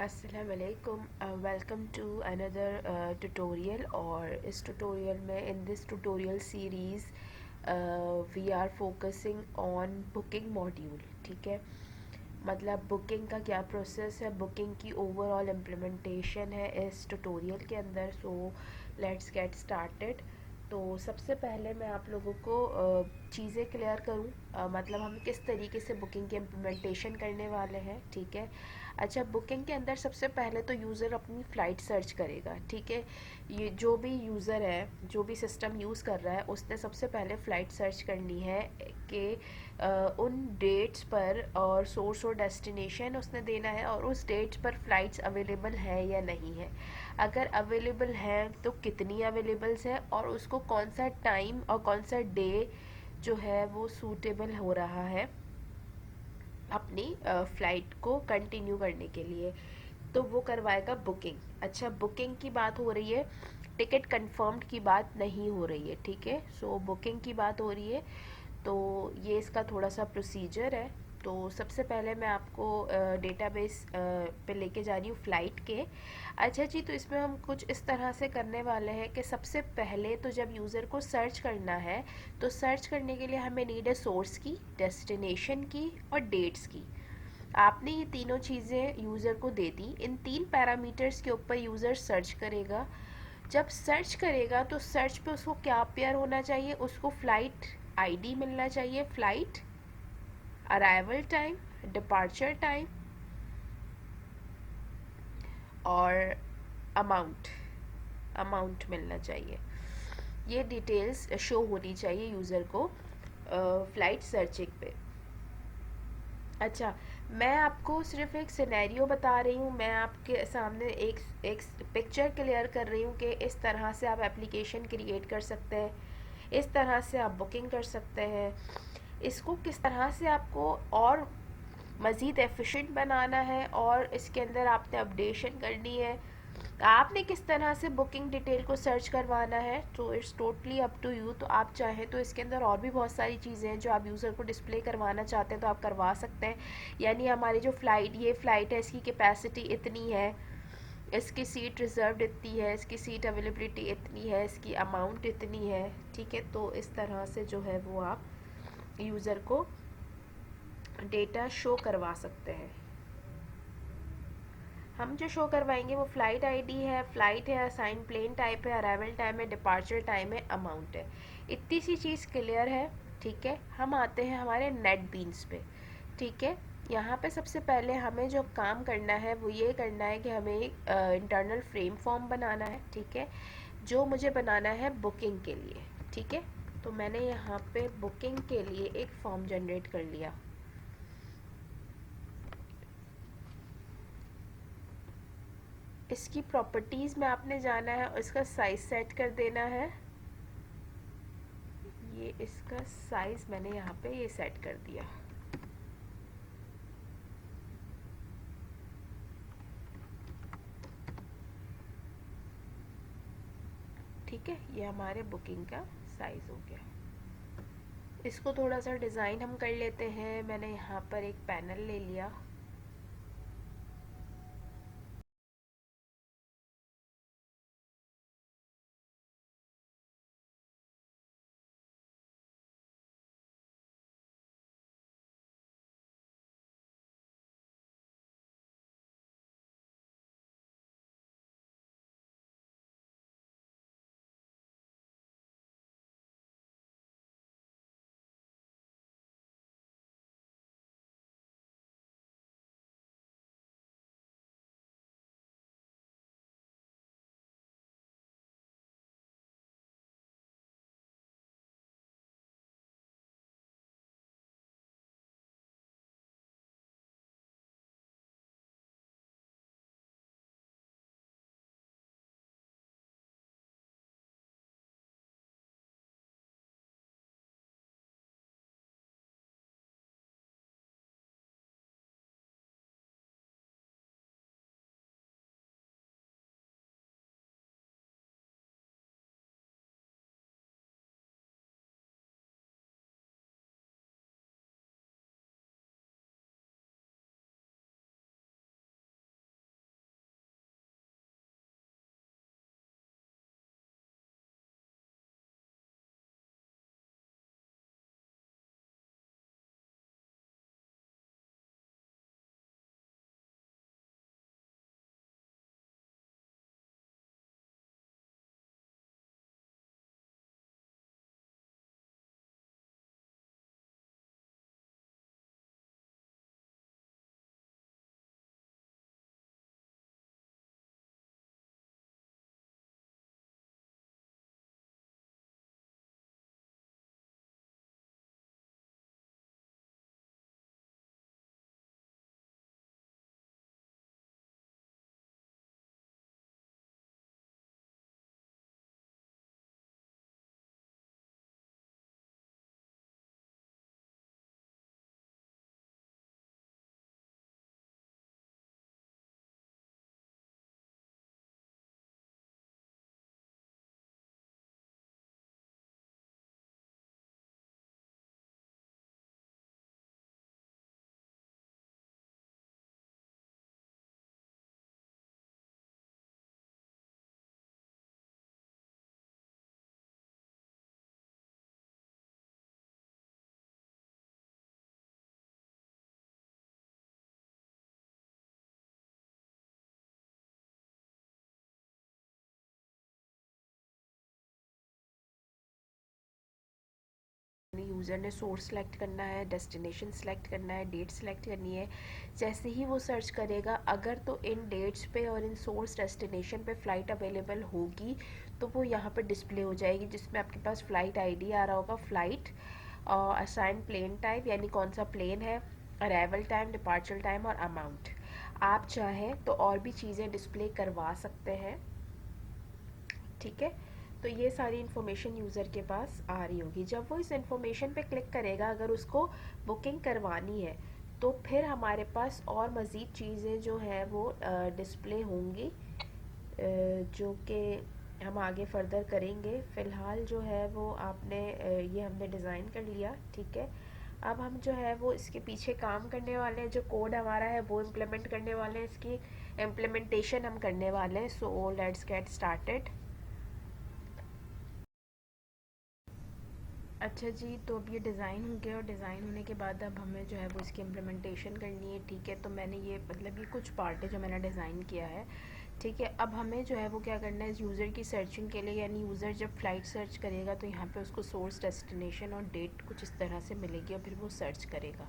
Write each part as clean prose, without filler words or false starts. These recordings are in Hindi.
Assalamualaikum. Welcome to another tutorial. और इस ट्यूटोरियल में in this tutorial series we are focusing on booking module. ठीक है, मतलब बुकिंग का क्या प्रोसेस है, बुकिंग की ओवरऑल इम्प्लीमेंटेशन है इस ट्यूटोरियल के अंदर. So let's get started. तो सबसे पहले मैं आप लोगों को चीज़ें क्लियर करूं, मतलब हम किस तरीके से बुकिंग की इम्प्लीमेंटेशन करने वाले हैं. ठीक है. अच्छा, बुकिंग के अंदर सबसे पहले तो यूज़र अपनी फ़्लाइट सर्च करेगा. ठीक है, ये जो भी यूज़र है, जो भी सिस्टम यूज़ कर रहा है, उसने सबसे पहले फ़्लाइट सर्च करनी है कि उन डेट्स पर और सोर्स और डेस्टिनेशन उसने देना है, और उस डेट्स पर फ़्लाइट्स अवेलेबल है या नहीं है. अगर अवेलेबल है तो कितनी अवेलेबल्स है, और उसको कौन सा टाइम और कौन सा डे जो है वो सूटेबल हो रहा है अपनी फ़्लाइट को कंटिन्यू करने के लिए, तो वो करवाएगा बुकिंग. अच्छा, बुकिंग की बात हो रही है, टिकट कंफर्म्ड की बात नहीं हो रही है. ठीक है, सो बुकिंग की बात हो रही है. तो ये इसका थोड़ा सा प्रोसीजर है. तो सबसे पहले मैं आपको डेटाबेस पे लेके जा रही हूँ फ़्लाइट के. अच्छा जी, तो इसमें हम कुछ इस तरह से करने वाले हैं कि सबसे पहले तो जब यूज़र को सर्च करना है, तो सर्च करने के लिए हमें नीड है सोर्स की, डेस्टिनेशन की और डेट्स की. आपने ये तीनों चीज़ें यूज़र को दे दी. इन तीन पैरामीटर्स के ऊपर यूज़र सर्च करेगा. जब सर्च करेगा तो सर्च पे उसको क्या अपेयर होना चाहिए, उसको फ़्लाइट आईडी मिलना चाहिए, flight arrival time, departure time और अमाउंट अमाउंट मिलना चाहिए. ये डिटेल्स शो होनी चाहिए यूज़र को फ़्लाइट सर्चिंग पे. अच्छा, मैं आपको सिर्फ एक सिनेरियो बता रही हूँ, मैं आपके सामने एक एक पिक्चर क्लियर कर रही हूँ कि इस तरह से आप एप्लीकेशन क्रिएट कर सकते हैं, इस तरह से आप बुकिंग कर सकते हैं. इसको किस तरह से आपको और मज़ीद एफिशिएंट बनाना है और इसके अंदर आपने अपडेशन करनी है, आपने किस तरह से बुकिंग डिटेल को सर्च करवाना है, तो it's totally up to you. तो आप चाहें तो इसके अंदर और भी बहुत सारी चीज़ें हैं जो आप यूज़र को डिस्प्ले करवाना चाहते हैं, तो आप करवा सकते हैं. यानी हमारी जो फ़्लाइट, ये फ़्लाइट है, इसकी कैपेसिटी इतनी है, इसकी सीट रिज़र्व्ड इतनी है, इसकी सीट अवेलेबिलिटी इतनी है, इसकी अमाउंट इतनी है. ठीक है, तो इस तरह से जो है वो आप यूज़र को डेटा शो करवा सकते हैं. हम जो शो करवाएंगे वो फ़्लाइट आईडी है, फ़्लाइट है, असाइन प्लेन टाइप है, अराइवल टाइम है, डिपार्चर टाइम है, अमाउंट है. इतनी सी चीज़ क्लियर है. ठीक है, हम आते हैं हमारे नेट बीन्स पे. ठीक है, यहाँ पे सबसे पहले हमें जो काम करना है वो ये करना है कि हमें एक इंटरनल फ्रेम फॉर्म बनाना है. ठीक है, जो मुझे बनाना है बुकिंग के लिए. ठीक है, तो मैंने यहाँ पे बुकिंग के लिए एक फॉर्म जनरेट कर लिया. इसकी प्रॉपर्टीज़ में आपने जाना है और इसका साइज़ सेट कर देना है. ये इसका साइज़ मैंने यहाँ पे ये सेट कर दिया. ठीक है, ये हमारे बुकिंग का साइज़ हो गया. इसको थोड़ा सा डिज़ाइन हम कर लेते हैं. मैंने यहाँ पर एक पैनल ले लिया. यूज़र ने सोर्स सेलेक्ट करना है, डेस्टिनेशन सेलेक्ट करना है, डेट सेलेक्ट करनी है। जैसे ही वो सर्च करेगा, अगर तो इन डेट्स पे और इन सोर्स डेस्टिनेशन पे फ़्लाइट अवेलेबल होगी तो वो यहाँ पे डिस्प्ले हो जाएगी, जिसमें आपके पास फ़्लाइट आईडी आ रहा होगा, फ़्लाइट असाइन प्लेन टाइप यानी कौन सा प्लेन है, अराइवल टाइम, डिपार्चर टाइम और अमाउंट। आप चाहें तो और भी चीज़ें डिस्प्ले करवा सकते हैं, ठीक है। तो ये सारी इन्फॉर्मेशन यूज़र के पास आ रही होगी। जब वो इस इन्फॉर्मेशन पे क्लिक करेगा, अगर उसको बुकिंग करवानी है तो फिर हमारे पास और मज़ीद चीज़ें जो है वो डिस्प्ले होंगी, जो कि हम आगे फर्दर करेंगे। फ़िलहाल जो है वो आपने ये हमने डिज़ाइन कर लिया, ठीक है। अब हम जो है वो इसके पीछे काम करने वाले हैं, जो कोड हमारा है वो इम्प्लीमेंट करने वाले हैं, इसकी इम्प्लीमेंटेशन हम करने वाले हैं। So let's get started. अच्छा जी, तो अब ये डिज़ाइन हो गया और डिज़ाइन होने के बाद अब हमें जो है वो इसकी इम्प्लीमेंटेशन करनी है, ठीक है। तो मैंने ये मतलब ये कुछ पार्ट है जो मैंने डिज़ाइन किया है, ठीक है। अब हमें जो है वो क्या करना है, यूज़र की सर्चिंग के लिए, यानी यूज़र जब फ़्लाइट सर्च करेगा तो यहाँ पे उसको सोर्स, डेस्टिनेशन और डेट कुछ इस तरह से मिलेगी और फिर वो सर्च करेगा,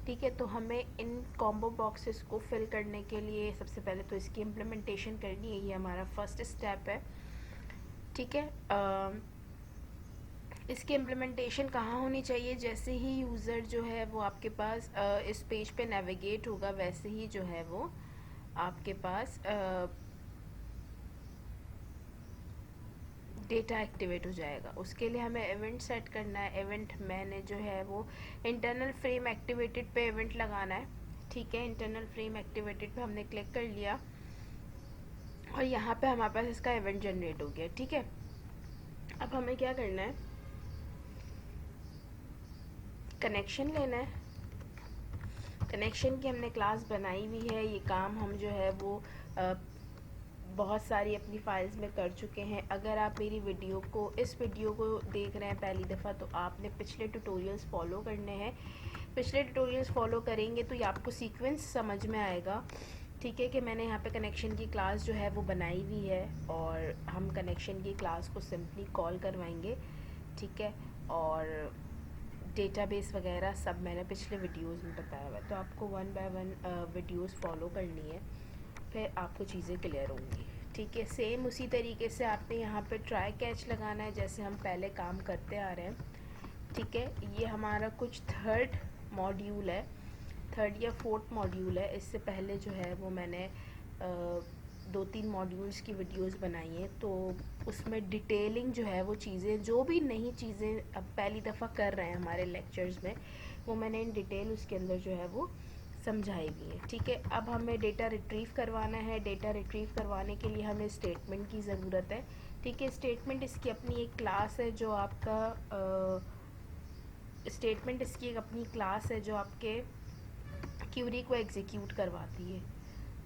ठीक है। तो हमें इन कॉम्बो बॉक्सेस को फिल करने के लिए सबसे पहले तो इसकी इम्प्लीमेंटेशन करनी है, ये हमारा फर्स्ट स्टेप है, ठीक है। इसकी इम्प्लीमेंटेशन कहाँ होनी चाहिए, जैसे ही यूज़र जो है वो आपके पास इस पेज पे नेविगेट होगा, वैसे ही जो है वो आपके पास डेटा एक्टिवेट हो जाएगा। उसके लिए हमें इवेंट सेट करना है। इवेंट मैंने जो है वो इंटरनल फ्रेम एक्टिवेटेड पे इवेंट लगाना है, ठीक है। इंटरनल फ्रेम एक्टिवेटेड पे हमने क्लिक कर लिया और यहाँ पे हमारे पास इसका इवेंट जनरेट हो गया, ठीक है। अब हमें क्या करना है, कनेक्शन लेना है। कनेक्शन की हमने क्लास बनाई हुई है, ये काम हम जो है वो बहुत सारी अपनी फाइल्स में कर चुके हैं। अगर आप मेरी इस वीडियो को देख रहे हैं पहली दफ़ा, तो आपने पिछले ट्यूटोरियल्स फॉलो करने हैं। पिछले ट्यूटोरियल्स फॉलो करेंगे तो ये आपको सीक्वेंस समझ में आएगा, ठीक है, कि मैंने यहाँ पे कनेक्शन की क्लास जो है वो बनाई हुई है और हम कनेक्शन की क्लास को सिंपली कॉल करवाएंगे, ठीक है। और डेटाबेस वगैरह सब मैंने पिछले वीडियोस में बताया हुआ है, तो आपको one by one videos follow करनी है, फिर आपको चीज़ें क्लियर होंगी, ठीक है। सेम उसी तरीके से आपने यहाँ पे ट्राई कैच लगाना है, जैसे हम पहले काम करते आ रहे हैं, ठीक है। ये हमारा कुछ थर्ड मॉड्यूल है, थर्ड या फोर्थ मॉड्यूल है। इससे पहले जो है वो मैंने 2-3 मॉड्यूल्स की वीडियोस बनाई हैं, तो उसमें डिटेलिंग जो है वो चीज़ें, जो भी नई चीज़ें अब पहली दफ़ा कर रहे हैं हमारे लेक्चर्स में, वो मैंने इन डिटेल उसके अंदर जो है वो समझाई भी है, ठीक है। अब हमें डेटा रिट्रीव करवाना है। डेटा रिट्रीव करवाने के लिए हमें स्टेटमेंट की ज़रूरत है, ठीक है। स्टेटमेंट इसकी अपनी एक क्लास है जो आपका स्टेटमेंट इसकी एक अपनी क्लास है जो आपके क्यूरी को एग्जीक्यूट करवाती है,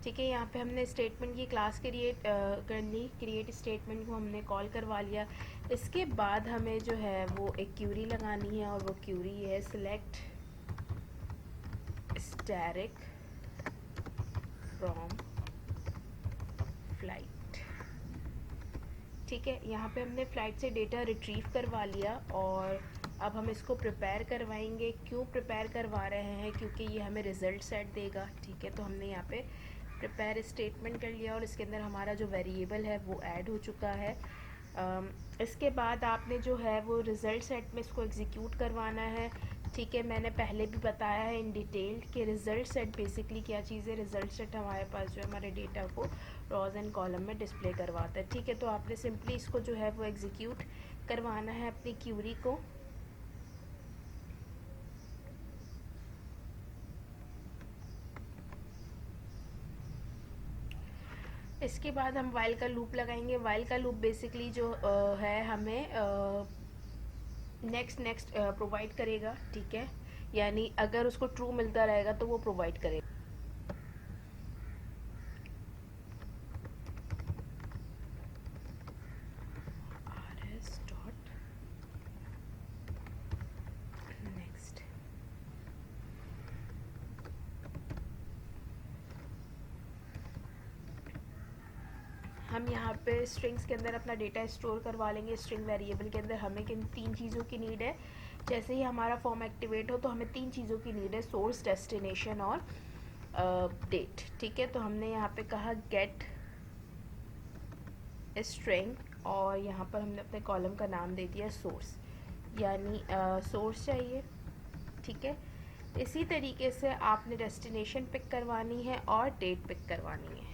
ठीक है। यहाँ पे हमने स्टेटमेंट की क्लास क्रिएट कर ली, क्रिएट स्टेटमेंट को हमने कॉल करवा लिया। इसके बाद हमें जो है वो एक क्यूरी लगानी है और वो क्यूरी है सिलेक्ट स्टैटिक फ्रॉम फ्लाइट, ठीक है। यहाँ पे हमने फ़्लाइट से डेटा रिट्रीव करवा लिया और अब हम इसको प्रिपेयर करवाएंगे। क्यों प्रिपेयर करवा रहे हैं, क्योंकि ये हमें रिज़ल्ट सेट देगा, ठीक है। तो हमने यहाँ पे प्रिपेयर स्टेटमेंट कर लिया और इसके अंदर हमारा जो वेरिएबल है वो ऐड हो चुका है। इसके बाद आपने जो है वो रिज़ल्ट सेट में इसको एग्जीक्यूट करवाना है, ठीक है। मैंने पहले भी बताया है इन डिटेल कि रिज़ल्ट सेट बेसिकली क्या चीज़ है। रिज़ल्ट सेट हमारे पास जो है हमारे डेटा को रॉज एंड कॉलम में डिस्प्ले करवाता है, ठीक है। तो आपने सिंपली इसको जो है वो एग्जीक्यूट करवाना है अपनी क्यूरी को। इसके बाद हम वाइल का लूप लगाएंगे। वाइल का लूप बेसिकली जो है हमें नेक्स्ट नेक्स्ट प्रोवाइड करेगा, ठीक है। यानी अगर उसको ट्रू मिलता रहेगा तो वो प्रोवाइड करेगा। rs डॉट नेक्स्ट, हम यहाँ पे स्ट्रिंग्स के अंदर अपना डेटा स्टोर करवा लेंगे। स्ट्रिंग वेरिएबल के अंदर हमें किन 3 चीज़ों की नीड है, जैसे ही हमारा फॉर्म एक्टिवेट हो तो हमें 3 चीज़ों की नीड है, सोर्स, डेस्टिनेशन और डेट। ठीक है, तो हमने यहाँ पे कहा गेट स्ट्रिंग और यहाँ पर हमने अपने कॉलम का नाम दे दिया सोर्स, यानी सोर्स चाहिए। ठीक है, इसी तरीके से आपने डेस्टिनेशन पिक करवानी है और डेट पिक करवानी है।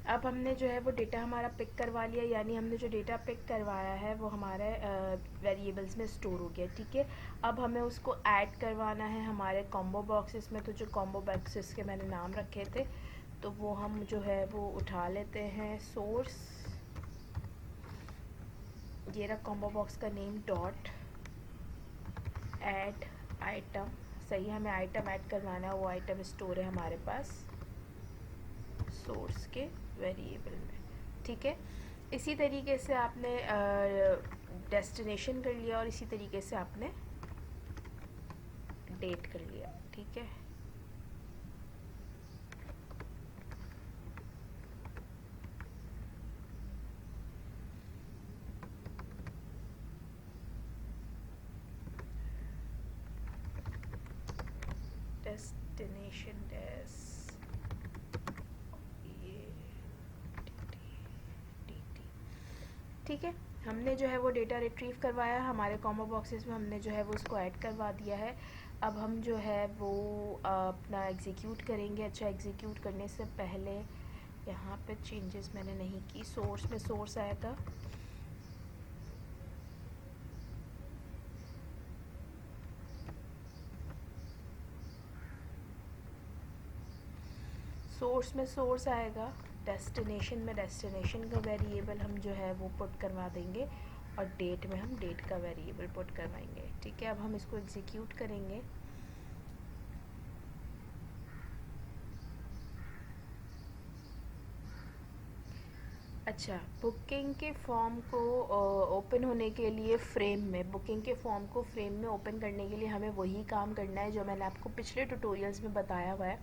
अब हमने जो है वो डेटा हमारा पिक करवा लिया, यानी हमने जो डेटा पिक करवाया है वो हमारे वेरिएबल्स में स्टोर हो गया। ठीक है, अब हमें उसको ऐड करवाना है हमारे कॉम्बो बॉक्सेस में। तो जो कॉम्बो बॉक्सेस के मैंने नाम रखे थे तो वो हम जो है वो उठा लेते हैं। सोर्स, ये रहा कॉम्बो बॉक्स का नेम, डॉट ऐड आइटम। सही, हमें आइटम ऐड करवाना है, वो आइटम स्टोर है हमारे पास सोर्स के वेरिएबल में। ठीक है, इसी तरीके से आपने डेस्टिनेशन कर लिया और इसी तरीके से आपने डेट कर लिया। ठीक है, डेस्टिनेशन डेस ये dt। ठीक है, हमने जो है वो डेटा रिट्रीव करवाया, हमारे कॉम्बो बॉक्सेस में हमने जो है वो उसको ऐड करवा दिया है। अब हम जो है वो अपना एग्जीक्यूट करेंगे। अच्छा, एग्जीक्यूट करने से पहले यहाँ पे चेंजेस मैंने नहीं की। सोर्स में सोर्स आएगा, सोर्स में सोर्स आएगा, डेस्टिनेशन में डेस्टिनेशन का वेरिएबल हम जो है वो पुट करवा देंगे और डेट में हम डेट का वेरिएबल पुट करवाएंगे। ठीक है, अब हम इसको एग्जीक्यूट करेंगे। अच्छा, बुकिंग के फॉर्म को ओपन होने के लिए बुकिंग के फॉर्म को फ्रेम में ओपन करने के लिए हमें वही काम करना है जो मैंने आपको पिछले ट्यूटोरियल्स में बताया हुआ है।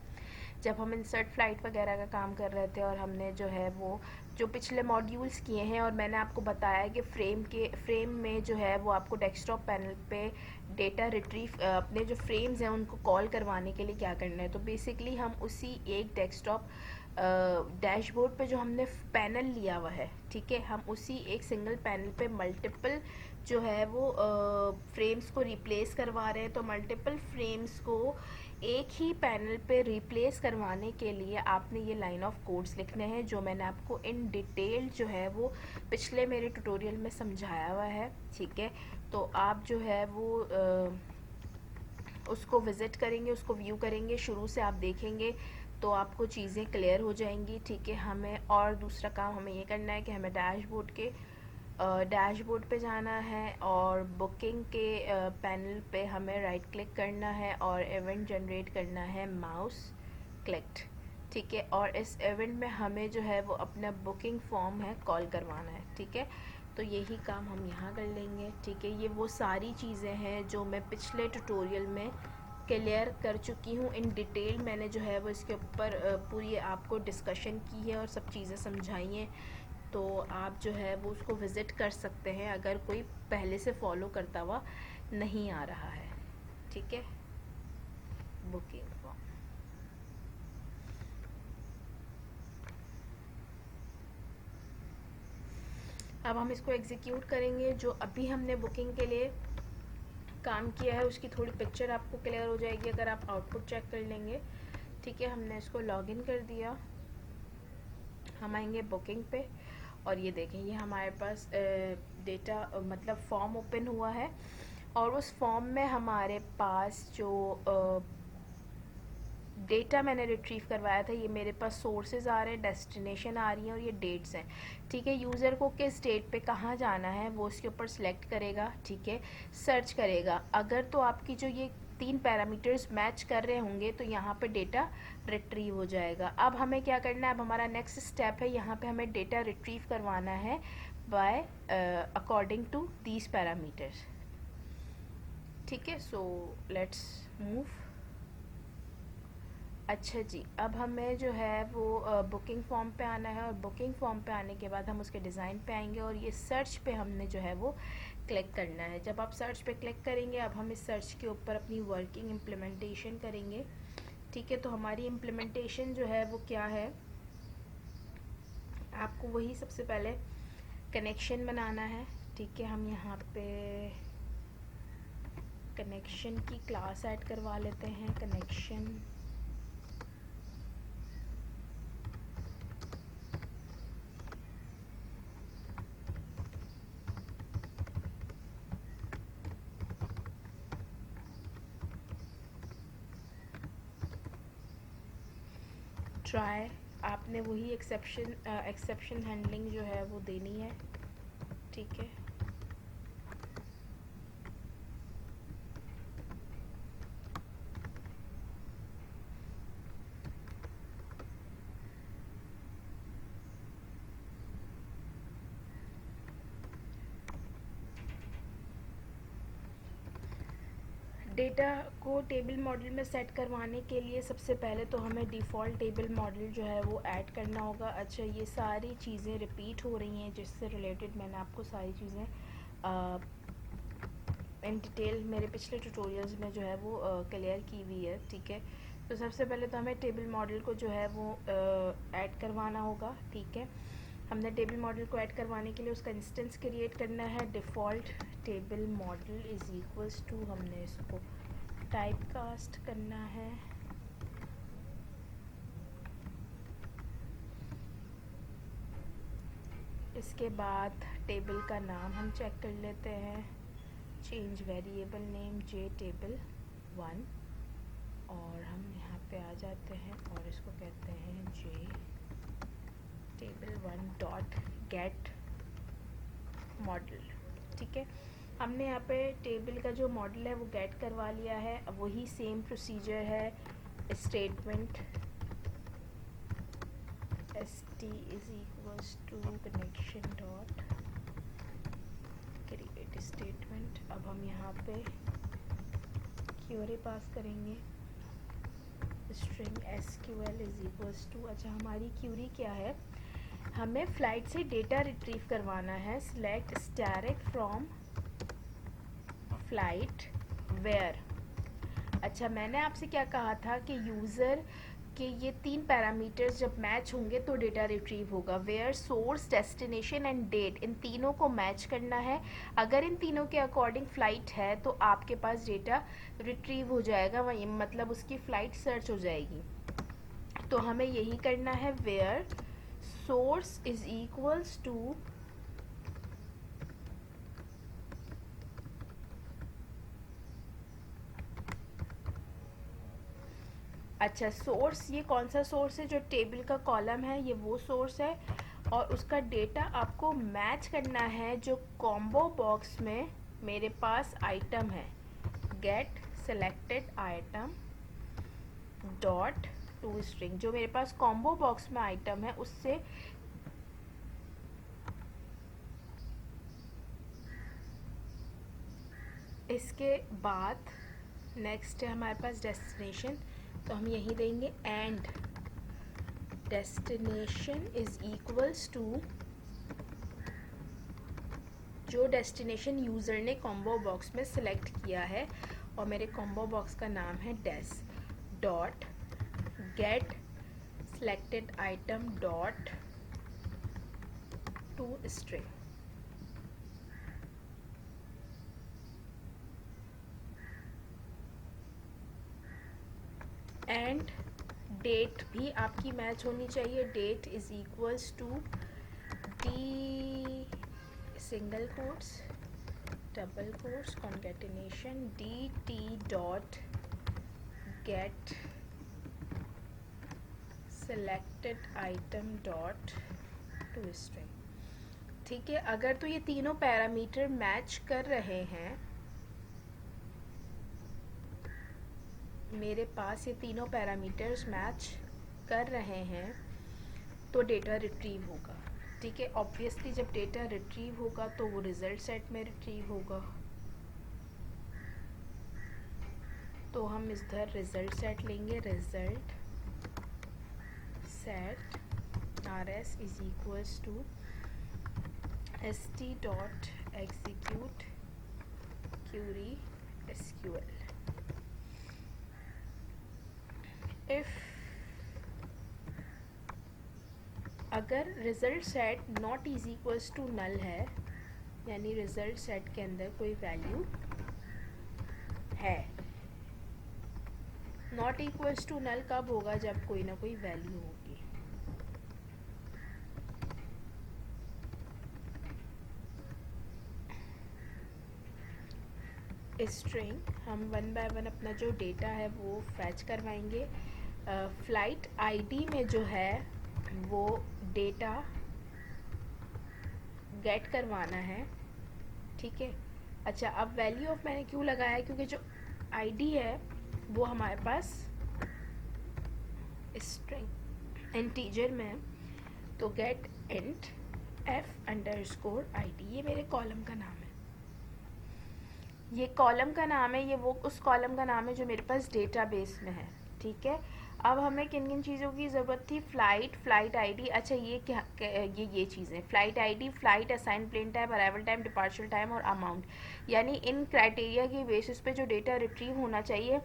जब हम इंसर्ट फ्लाइट वगैरह का काम कर रहे थे और हमने जो है वो जो पिछले मॉड्यूल्स किए हैं और मैंने आपको बताया कि फ्रेम में जो है वो आपको डेस्कटॉप पैनल पे डेटा रिट्रीव अपने जो फ्रेम्स हैं उनको कॉल करवाने के लिए क्या करना है। तो बेसिकली हम उसी एक डेस्कटॉप डैशबोर्ड पे जो हमने पैनल लिया हुआ है, ठीक है, हम उसी एक सिंगल पैनल पे मल्टीपल जो है वो फ्रेम्स को रिप्लेस करवा रहे हैं। तो मल्टीपल फ्रेम्स को एक ही पैनल पे रिप्लेस करवाने के लिए आपने ये लाइन ऑफ कोड्स लिखने हैं जो मैंने आपको इन डिटेल जो है वो पिछले मेरे ट्यूटोरियल में समझाया हुआ है। ठीक है, तो आप जो है वो उसको विज़िट करेंगे, उसको व्यू करेंगे, शुरू से आप देखेंगे तो आपको चीज़ें क्लियर हो जाएंगी। ठीक है, हमें और दूसरा काम हमें ये करना है कि हमें डैशबोर्ड पे जाना है और बुकिंग के पैनल पे हमें राइट क्लिक करना है और इवेंट जनरेट करना है माउस क्लिक्ड। ठीक है, और इस इवेंट में हमें जो है वो अपना बुकिंग फॉर्म है कॉल करवाना है। ठीक है, तो यही काम हम यहाँ कर लेंगे। ठीक है, ये वो सारी चीज़ें हैं जो मैं पिछले ट्यूटोरियल में क्लियर कर चुकी हूँ इन डिटेल। मैंने जो है वो इसके ऊपर पूरी आपको डिस्कशन की है और सब चीज़ें समझाई हैं। तो आप जो है वो उसको विज़िट कर सकते हैं अगर कोई पहले से फॉलो करता हुआ नहीं आ रहा है। ठीक है, बुकिंग फॉर्म। अब हम इसको एग्जीक्यूट करेंगे। जो अभी हमने बुकिंग के लिए काम किया है उसकी थोड़ी पिक्चर आपको क्लियर हो जाएगी अगर आप आउटपुट चेक कर लेंगे। ठीक है, हमने इसको लॉगिन कर दिया, हम आएंगे बुकिंग पे और ये देखें ये हमारे पास डेटा मतलब फॉर्म ओपन हुआ है, और उस फॉर्म में हमारे पास जो डेटा मैंने रिट्रीव करवाया था, ये मेरे पास सोर्सेज आ रहे हैं, डेस्टिनेशन आ रही हैं और ये डेट्स हैं। ठीक है, यूज़र को किस डेट पे कहाँ जाना है वो इसके ऊपर सेलेक्ट करेगा। ठीक है, सर्च करेगा, अगर तो आपकी जो ये 3 पैरामीटर्स मैच कर रहे होंगे तो यहाँ पे डेटा रिट्रीव हो जाएगा। अब हमें क्या करना है, अब हमारा नेक्स्ट स्टेप है, यहाँ पे हमें डेटा रिट्रीव करवाना है by according to these parameters. ठीक है, सो लेट्स मूव। अच्छा जी, अब हमें जो है वो बुकिंग फॉर्म पे आना है, और बुकिंग फॉर्म पे आने के बाद हम उसके डिज़ाइन पे आएंगे, और ये सर्च पे हमने जो है वो क्लिक करना है। जब आप सर्च पे क्लिक करेंगे, अब हम इस सर्च के ऊपर अपनी वर्किंग इम्प्लीमेंटेशन करेंगे। ठीक है, तो हमारी इम्प्लीमेंटेशन जो है वो क्या है, आपको वही सबसे पहले कनेक्शन बनाना है। ठीक है, हम यहाँ पे कनेक्शन की क्लास ऐड करवा लेते हैं, कनेक्शन। ट्राई, आपने वही एक्सेप्शन हैंडलिंग जो है वो देनी है। ठीक है, डेटा को टेबल मॉडल में सेट करवाने के लिए सबसे पहले तो हमें डिफ़ॉल्ट टेबल मॉडल जो है वो ऐड करना होगा। अच्छा, ये सारी चीज़ें रिपीट हो रही हैं जिससे रिलेटेड मैंने आपको सारी चीज़ें इन डिटेल मेरे पिछले ट्यूटोरियल्स में जो है वो क्लियर की हुई है। ठीक है, तो सबसे पहले तो हमें टेबल मॉडल को जो है वो ऐड करवाना होगा। ठीक है, हमने टेबल मॉडल को ऐड करवाने के लिए उसका इंस्टेंस क्रिएट करना है। Default table model is equals to, हमने इसको टाइप कास्ट करना है। इसके बाद टेबल का नाम हम चेक कर लेते हैं, चेंज वेरिएबल नेम जे टेबल 1, और हम यहाँ पे आ जाते हैं और इसको कहते हैं जे टेबल 1 डॉट गेट मॉडल। ठीक है, हमने यहाँ पे टेबल का जो मॉडल है वो गेट करवा लिया है। अब वही सेम प्रोसीजर है, statement st is equals to connection dot create statement. अब हम यहाँ पे क्यूरी पास करेंगे, string SQL is equals to, अच्छा हमारी क्यूरी क्या है, हमें फ्लाइट से डेटा रिट्रीव करवाना है। Select static from flight where. अच्छा, मैंने आपसे क्या कहा था कि यूज़र के ये 3 पैरामीटर्स जब मैच होंगे तो डेटा रिट्रीव होगा। Where, source, destination and date, इन तीनों को मैच करना है। अगर इन तीनों के अकॉर्डिंग फ़्लाइट है तो आपके पास डेटा रिट्रीव हो जाएगा, वही मतलब उसकी फ़्लाइट सर्च हो जाएगी। तो हमें यही करना है, where source is equals to अच्छा, सोर्स ये कौन सा सोर्स है, जो टेबल का कॉलम है ये वो सोर्स है, और उसका डेटा आपको मैच करना है जो कॉम्बो बॉक्स में मेरे पास आइटम है, gate selected item dot to string. जो मेरे पास कॉम्बो बॉक्स में आइटम है उससे इसके बाद नेक्स्ट है हमारे पास डेस्टिनेशन, तो हम यही देंगे and destination is equals to जो डेस्टिनेशन यूज़र ने कॉम्बो बॉक्स में सिलेक्ट किया है, और मेरे कॉम्बो बॉक्स का नाम है des dot get selected item dot to string. And date भी आपकी मैच होनी चाहिए, date is equals to D single quotes, double quotes, concatenation dt dot get selected item dot to string. ठीक है, अगर तो ये तीनों पैरामीटर मैच कर रहे हैं, मेरे पास ये तीनों पैरामीटर्स मैच कर रहे हैं तो डेटा रिट्रीव होगा। ठीक है, ऑब्वियसली जब डेटा रिट्रीव होगा तो वो रिजल्ट सेट में रिट्रीव होगा। तो हम इधर रिजल्ट सेट लेंगे, result set rs is equals to st dot execute query SQL। If अगर result set not is equals to null है, यानी रिजल्ट सेट के अंदर कोई वैल्यू है, नॉट इक्वल्स टू नल कब होगा, जब कोई ना कोई वैल्यू होगी। स्ट्रिंग हम वन बाय वन अपना जो डेटा है वो फैच करवाएंगे। फ्लाइट आईडी में जो है वो डेटा गेट करवाना है। ठीक है, अच्छा अब वैल्यू ऑफ मैंने क्यों लगाया है, क्योंकि जो आईडी है वो हमारे पास स्ट्रिंग इंटीजर में है, तो get int f underscore id, ये मेरे कॉलम का नाम है। ये कॉलम का नाम है, ये वो उस कॉलम का नाम है जो मेरे पास डेटाबेस में है। ठीक है, अब हमें किन किन चीज़ों की ज़रूरत थी, फ्लाइट आईडी। अच्छा ये क्या, ये चीज़ें, flight ID, flight, assign plane time, arrival time, departure time और अमाउंट, यानी इन क्राइटेरिया की बेसिस पे जो डेटा रिट्रीव होना चाहिए।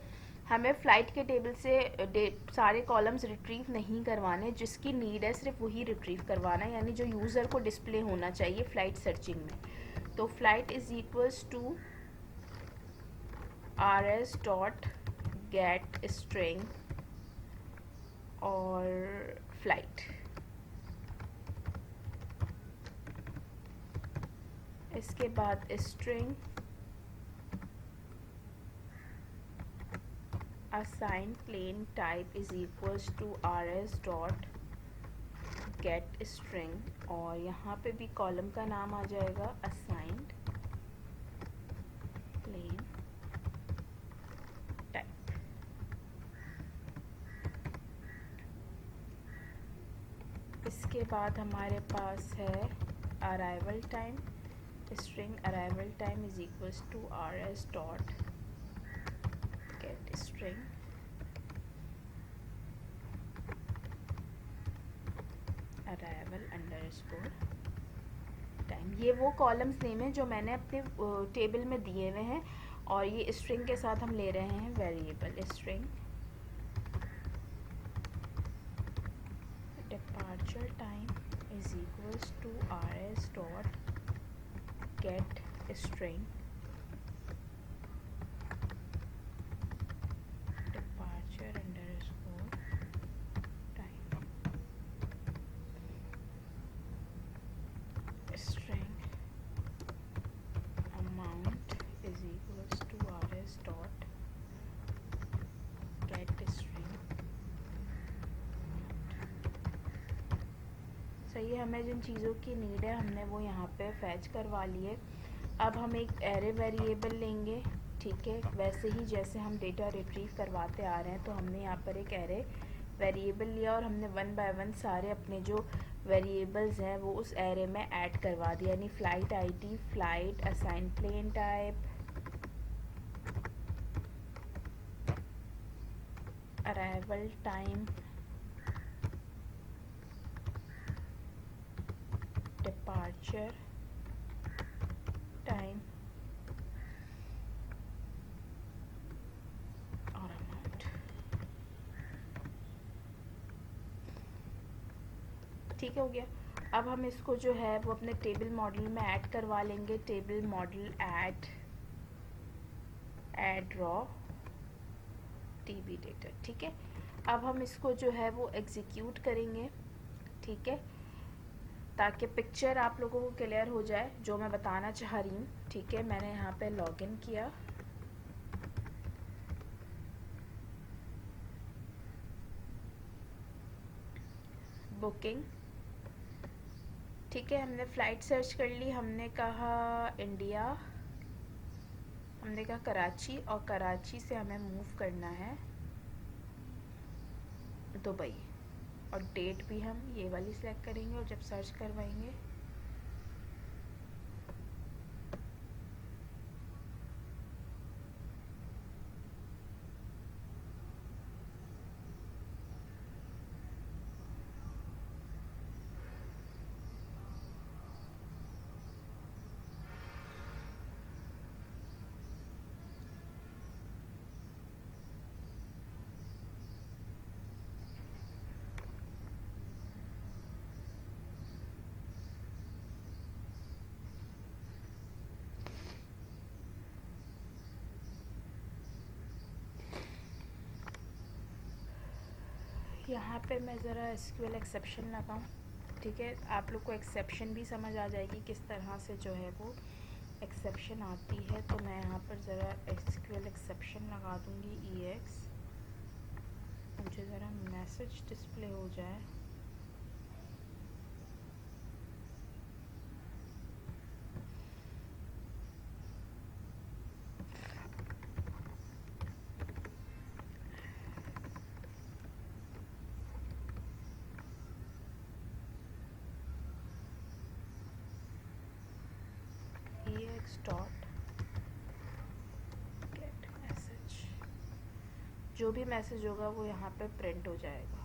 हमें फ़्लाइट के टेबल से सारे कॉलम्स रिट्रीव नहीं करवाने, जिसकी नीड है सिर्फ वही रिट्रीव करवाना है, यानी जो यूज़र को डिस्प्ले होना चाहिए फ़्लाइट सर्चिंग में। तो flight is equals to rs dot get string और फ्लाइट। इसके बाद string assign plane type is equals to rs dot get string, और यहाँ पे भी कॉलम का नाम आ जाएगा असाइंड प्लेन टाइप। इसके बाद हमारे पास है arrival time, string arrival time is equals to rs dot get string arrival underscore time. ये वो कॉलम्स नेम है जो मैंने अपने टेबल में दिए हुए हैं, और ये स्ट्रिंग के साथ हम ले रहे हैं variable string departure time is equals to rs dot get string departure underscore time, string amount is equals to rs dot get string. सही है, हमें जिन चीज़ों की नीड है हमने वो यहाँ पे फैच करवा लिए। अब हम एक एरे वेरिएबल लेंगे। ठीक है, वैसे ही जैसे हम डेटा रिट्रीव करवाते आ रहे हैं, तो हमने यहाँ पर एक एरे वेरिएबल लिया और हमने वन बाय वन सारे अपने जो वेरिएबल्स हैं वो उस एरे में ऐड करवा दिया, यानी flight ID, flight, assign plane type, arrival time, departure time और अमाउंट। ठीक हो गया। अब हम इसको जो है वो अपने टेबल मॉडल में ऐड करवा लेंगे। Table model add raw TB data. ठीक है, अब हम इसको जो है वो एग्जीक्यूट करेंगे। ठीक है, ताकि पिक्चर आप लोगों को क्लियर हो जाए जो मैं बताना चाह रही हूँ। ठीक है, मैंने यहाँ पे लॉगिन किया। बुकिंग, ठीक है, हमने फ़्लाइट सर्च कर ली। हमने कहा इंडिया, हमने कहा कराची, और कराची से हमें मूव करना है दुबई। और डेट भी हम ये वाली सिलेक्ट करेंगे और जब सर्च करवाएंगे यहाँ पे मैं ज़रा एसक्यूएल एक्सेप्शन लगाऊँ। ठीक है, आप लोग को एक्सेप्शन भी समझ आ जाएगी किस तरह से जो है वो एक्सेप्शन आती है। तो मैं यहाँ पर ज़रा एसक्यूएल एक्सेप्शन लगा दूँगी EX, मुझे ज़रा मैसेज डिस्प्ले हो जाए। EX डॉट गेट मैसेज, जो भी मैसेज होगा वो यहाँ पे प्रिंट हो जाएगा।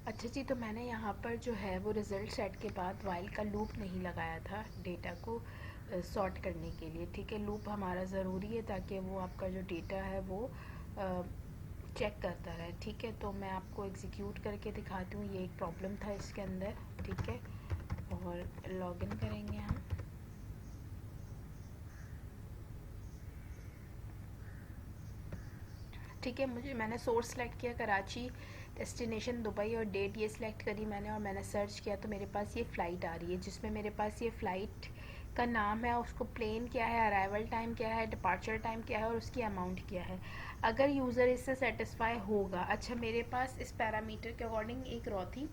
अच्छा जी, तो मैंने यहाँ पर जो है वो रिज़ल्ट सेट के बाद वाइल का लूप नहीं लगाया था डेटा को सॉर्ट करने के लिए। ठीक है, लूप हमारा ज़रूरी है ताकि वो आपका जो डेटा है वो चेक करता रहे। ठीक है, तो मैं आपको एग्जीक्यूट करके दिखाती हूँ। ये एक प्रॉब्लम था इसके अंदर। ठीक है, और लॉगिन करेंगे हम। ठीक है, मैंने सोर्स सेलेक्ट किया कराची, डेस्टिनेशन दुबई और डेट ये सिलेक्ट करी मैंने, और मैंने सर्च किया तो मेरे पास ये फ़्लाइट आ रही है जिसमें मेरे पास ये फ़्लाइट का नाम है, उसको प्लेन क्या है, अराइवल टाइम क्या है, डिपार्चर टाइम क्या है और उसकी अमाउंट क्या है। अगर यूज़र इससे सेटिस्फाई होगा, अच्छा मेरे पास इस पैरामीटर के अकॉर्डिंग एक रॉ थी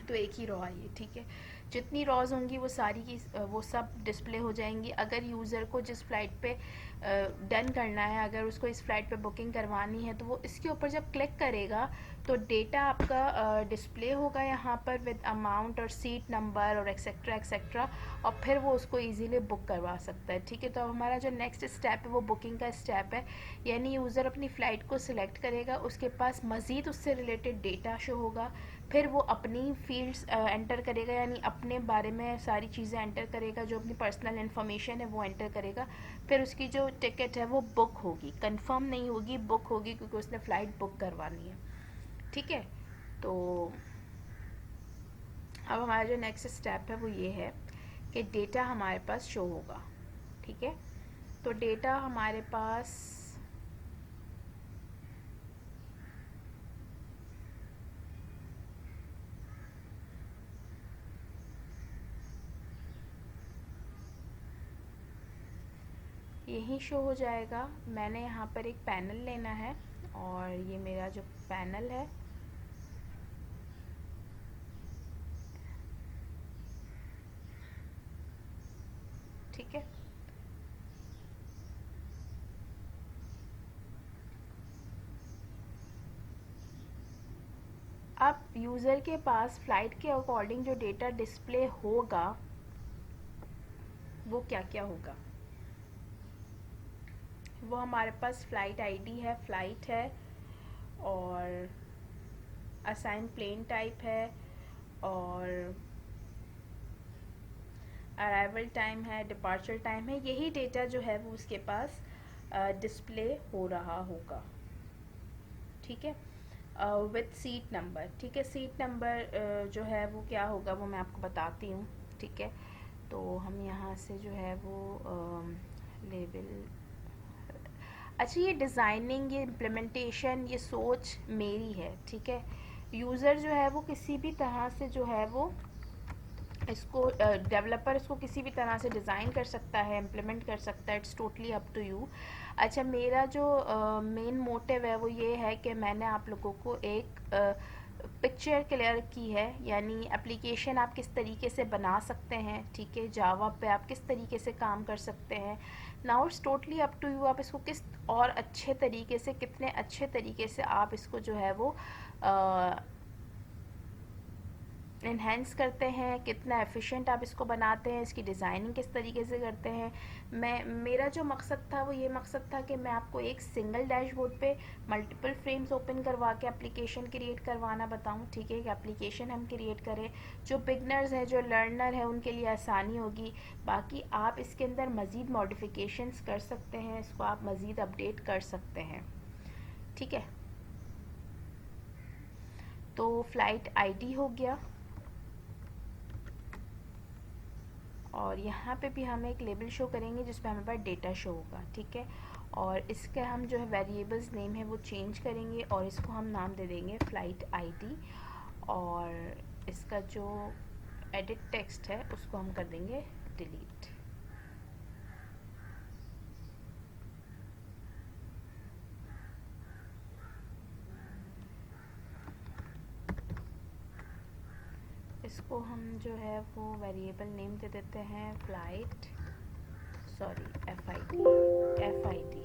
तो एक ही रॉ आई है। ठीक है, जितनी रॉज होंगी वो सारी की वो सब डिस्प्ले हो जाएंगी। अगर यूज़र को जिस फ़्लाइट पे डन करना है, अगर उसको इस फ़्लाइट पे बुकिंग करवानी है, तो वो इसके ऊपर जब क्लिक करेगा तो डेटा आपका डिस्प्ले होगा यहाँ पर विद अमाउंट और सीट नंबर और एक्सेट्रा एक्सेट्रा, और फिर वो उसको इजीली बुक करवा सकता है। ठीक है, तो अब हमारा जो नेक्स्ट स्टेप है वो बुकिंग का स्टेप है। यानी यूज़र अपनी फ़्लाइट को सिलेक्ट करेगा, उसके पास मज़ीद उससे रिलेटेड डेटा शो होगा, फिर वो अपनी फील्ड्स एंटर करेगा, यानी अपने बारे में सारी चीज़ें एंटर करेगा, जो अपनी पर्सनल इन्फॉर्मेशन है वो एंटर करेगा। फिर उसकी जो टिकट है वो बुक होगी, कंफर्म नहीं होगी, बुक होगी, क्योंकि उसने फ़्लाइट बुक करवानी है। ठीक है, तो अब हमारा जो नेक्स्ट स्टेप है वो ये है कि डेटा हमारे पास शो होगा। ठीक है, तो डेटा हमारे पास यही शो हो जाएगा। मैंने यहाँ पर एक पैनल लेना है, और ये मेरा जो पैनल है ठीक है, अब यूज़र के पास फ़्लाइट के अकॉर्डिंग जो डेटा डिस्प्ले होगा वो क्या क्या होगा। वो हमारे पास फ़्लाइट आईडी है, फ़्लाइट है, और असाइन प्लेन टाइप है, और अराइवल टाइम है, डिपार्चर टाइम है। यही डेटा जो है वो उसके पास डिस्प्ले हो रहा होगा। ठीक है, विथ सीट नंबर। ठीक है, सीट नंबर जो है वो क्या होगा वो मैं आपको बताती हूँ। ठीक है, तो हम यहाँ से जो है वो लेबल, अच्छा ये डिज़ाइनिंग, ये इम्प्लीमेंटेशन, ये सोच मेरी है। ठीक है, यूज़र जो है वो किसी भी तरह से जो है वो इसको डेवलपर इसको किसी भी तरह से डिज़ाइन कर सकता है, इम्प्लीमेंट कर सकता है, it's totally up to you. अच्छा, मेरा जो मेन मोटिव है वो ये है कि मैंने आप लोगों को एक पिक्चर क्लियर की है, यानी एप्लीकेशन आप किस तरीके से बना सकते हैं। ठीक है, जावा पे आप किस तरीके से काम कर सकते हैं। Now it's totally up to you, आप इसको किस और अच्छे तरीके से, कितने अच्छे तरीके से आप इसको जो है वो इन्हेंस करते हैं, कितना एफिशिएंट आप इसको बनाते हैं, इसकी डिज़ाइनिंग किस तरीके से करते हैं। मेरा जो मकसद था वो ये मकसद था कि मैं आपको एक सिंगल डैशबोर्ड पे मल्टीपल फ्रेम्स ओपन करवा के एप्लीकेशन क्रिएट करवाना बताऊं। ठीक है, एक एप्लीकेशन हम क्रिएट करें जो बिगनर्स हैं, जो लर्नर है, उनके लिए आसानी होगी। बाकी आप इसके अंदर मज़ीद मॉडिफिकेशंस कर सकते हैं, इसको आप मज़ीद अपडेट कर सकते हैं। ठीक है, तो फ़्लाइट आईडी हो गया, और यहाँ पे भी हम एक लेबल शो करेंगे जिसपे हमारे पास डेटा शो होगा। ठीक है, और इसका हम जो है वेरिएबल्स नेम है वो चेंज करेंगे, और इसको हम नाम दे देंगे फ़्लाइट आईडी, और इसका जो एडिट टेक्स्ट है उसको हम कर देंगे डिलीट। इसको हम जो है वो वेरिएबल नेम दे देते हैं flight, sorry F I D.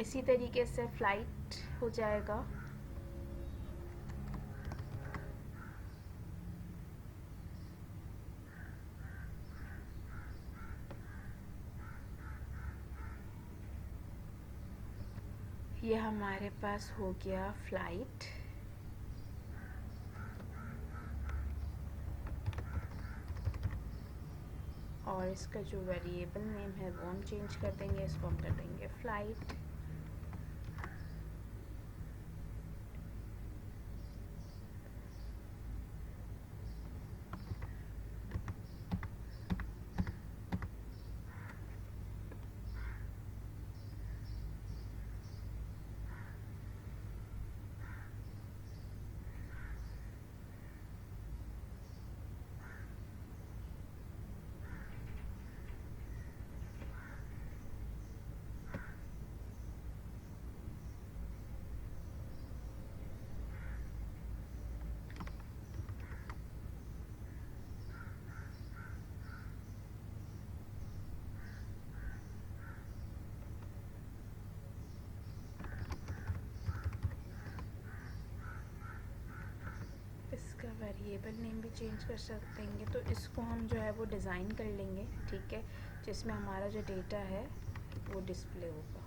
इसी तरीके से फ़्लाइट हो जाएगा। ये हमारे पास हो गया फ़्लाइट, और इसका जो वेरिएबल नेम है वो हम चेंज कर देंगे, इसको हम कर देंगे फ़्लाइट। इसका वेरिएबल नेम भी चेंज कर सकेंगे। तो इसको हम जो है वो डिज़ाइन कर लेंगे, ठीक है, जिसमें हमारा जो डेटा है वो डिस्प्ले होगा।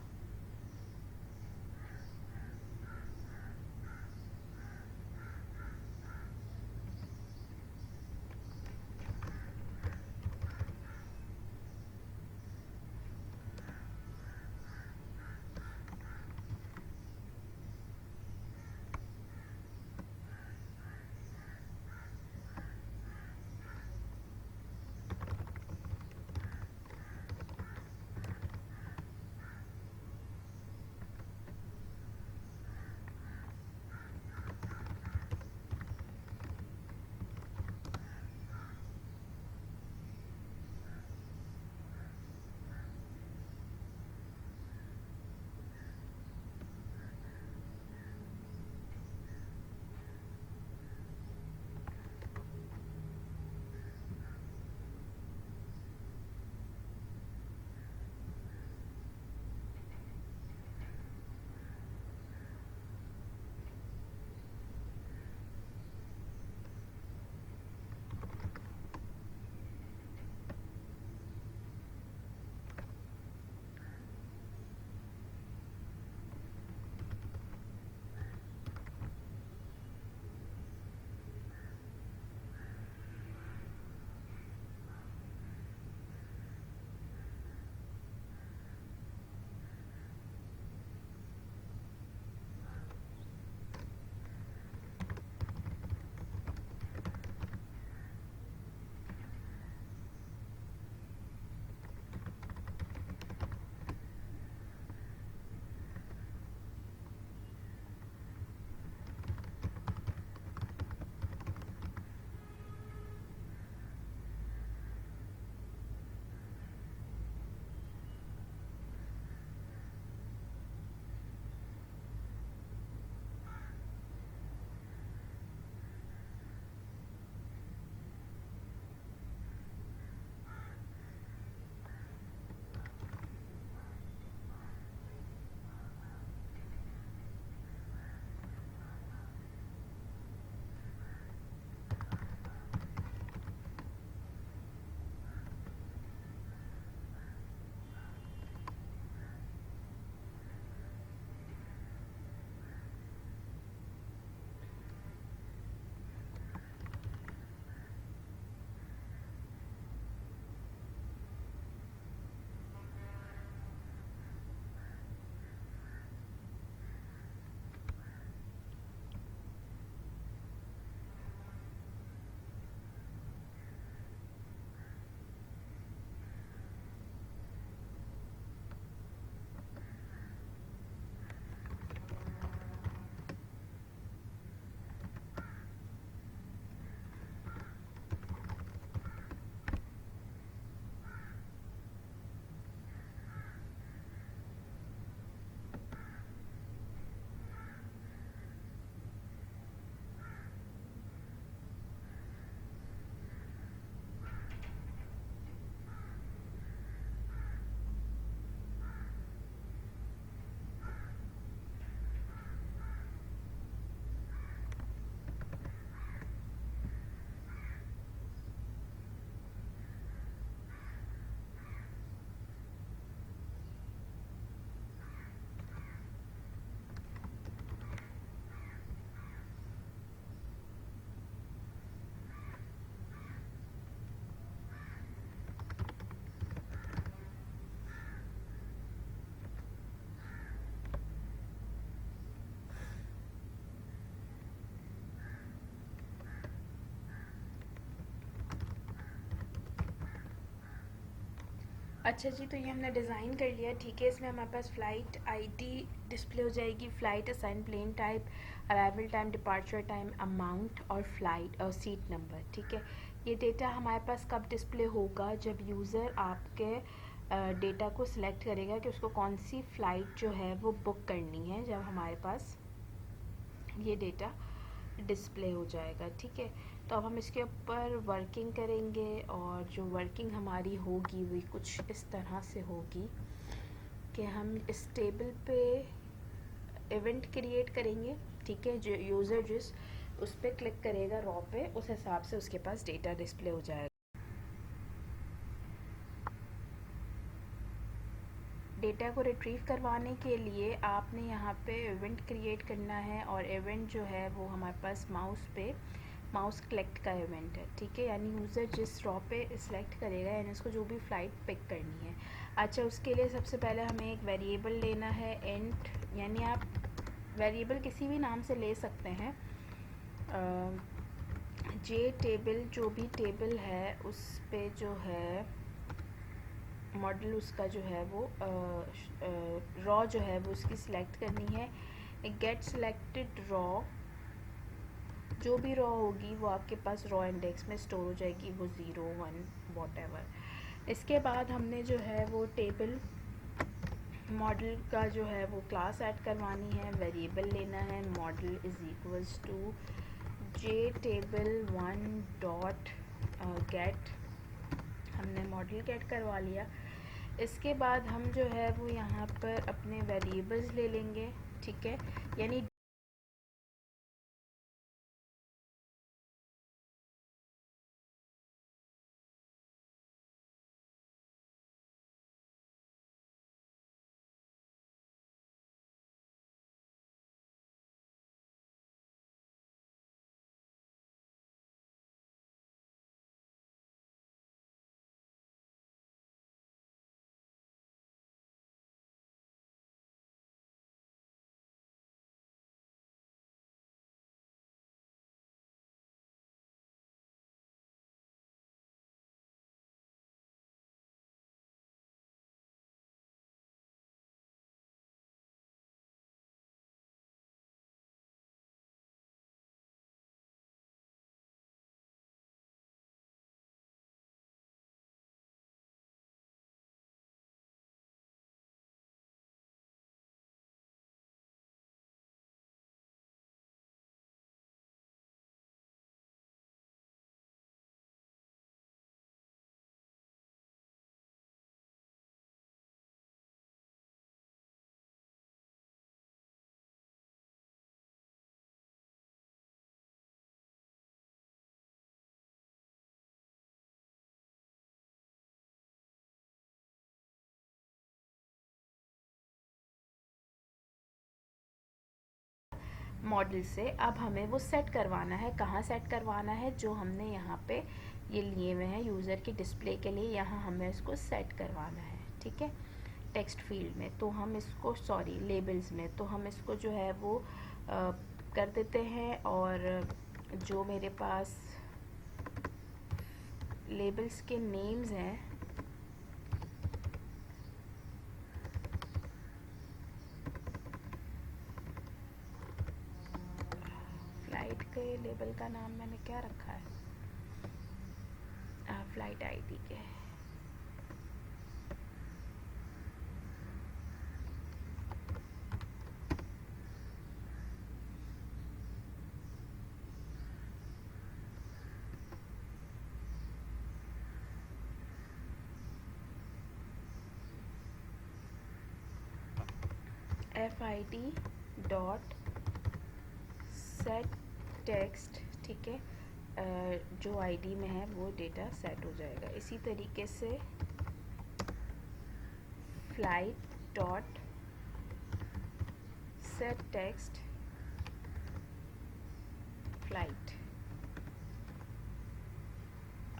अच्छा जी, तो ये हमने डिज़ाइन कर लिया, ठीक है। इसमें हमारे पास फ़्लाइट आईडी डिस्प्ले हो जाएगी, flight assign plane type, arrival time, departure time, amount और फ़्लाइट और सीट नंबर, ठीक है। ये डेटा हमारे पास कब डिस्प्ले होगा? जब यूज़र आपके डेटा को सिलेक्ट करेगा कि उसको कौन सी फ़्लाइट जो है वो बुक करनी है, जब हमारे पास ये डेटा डिस्प्ले हो जाएगा, ठीक है। तो अब हम इसके ऊपर वर्किंग करेंगे और जो वर्किंग हमारी होगी वो कुछ इस तरह से होगी कि हम इस टेबल पे इवेंट क्रिएट करेंगे, ठीक है। जो यूज़र जिस उस पर क्लिक करेगा रॉ पे, उस हिसाब से उसके पास डेटा डिस्प्ले हो जाएगा। डेटा को रिट्रीव करवाने के लिए आपने यहाँ पे इवेंट क्रिएट करना है, और इवेंट जो है वो हमारे पास माउस कलेक्ट का इवेंट है, ठीक है। यानी यूज़र जिस रॉ पे सिलेक्ट करेगा, यानी उसको जो भी फ़्लाइट पिक करनी है। अच्छा, उसके लिए सबसे पहले हमें एक वेरिएबल लेना है इंट, यानी आप वेरिएबल किसी भी नाम से ले सकते हैं। जे टेबल, जो भी टेबल है उस पे जो है मॉडल उसका जो है वो रॉ जो है वो उसकी सिलेक्ट करनी है। गेट सिलेक्टेड रॉ, जो भी रॉ होगी वो आपके पास रॉ इंडेक्स में स्टोर हो जाएगी, वो 0 1 वॉट। इसके बाद हमने जो है वो टेबल मॉडल का जो है वो क्लास ऐड करवानी है, वेरिएबल लेना है model is equals to J table 1 dot get, हमने मॉडल गेट करवा लिया। इसके बाद हम जो है वो यहाँ पर अपने वेरिएबल्स ले लेंगे, ठीक है। यानी मॉडल से अब हमें वो सेट करवाना है। कहाँ सेट करवाना है? जो हमने यहाँ पे ये लिए हुए हैं यूज़र की डिस्प्ले के लिए, यहाँ हमें इसको सेट करवाना है, ठीक है। टेक्स्ट फील्ड में तो हम इसको, सॉरी लेबल्स में, तो हम इसको जो है वो कर देते हैं। और जो मेरे पास लेबल्स के नेम्स हैं, फ्लाइट के लेबल का नाम मैंने क्या रखा है? फ्लाइट आईडी के। FID डॉट सेट टेक्स्ट, ठीक है। जो आईडी में है वो डेटा सेट हो जाएगा। इसी तरीके से flight dot set text flight,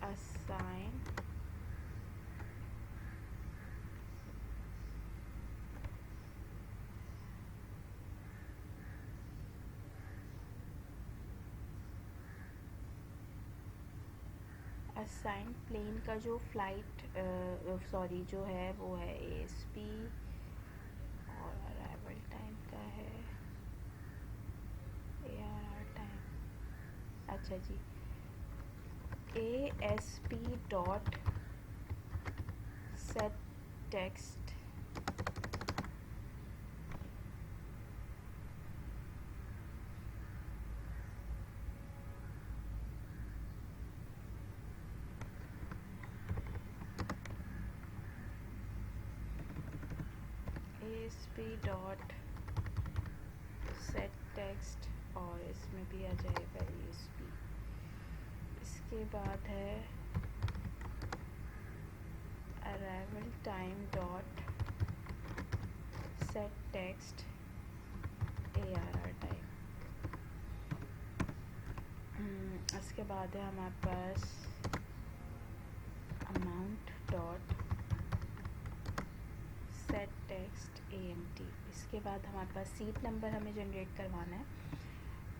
assign assign plane का जो फ्लाइट, सॉरी जो है वो है ASP, और अराइवल टाइम का है ARR टाइम। अच्छा जी, ASP dot set text ASP dot set text और इसमें भी आ जाएगा ESP। इसके बाद है arrival time dot set text ARR time. इसके बाद है हमारे पास amount dot set text AMT। इसके बाद हमारे पास सीट नंबर हमें जनरेट करवाना है।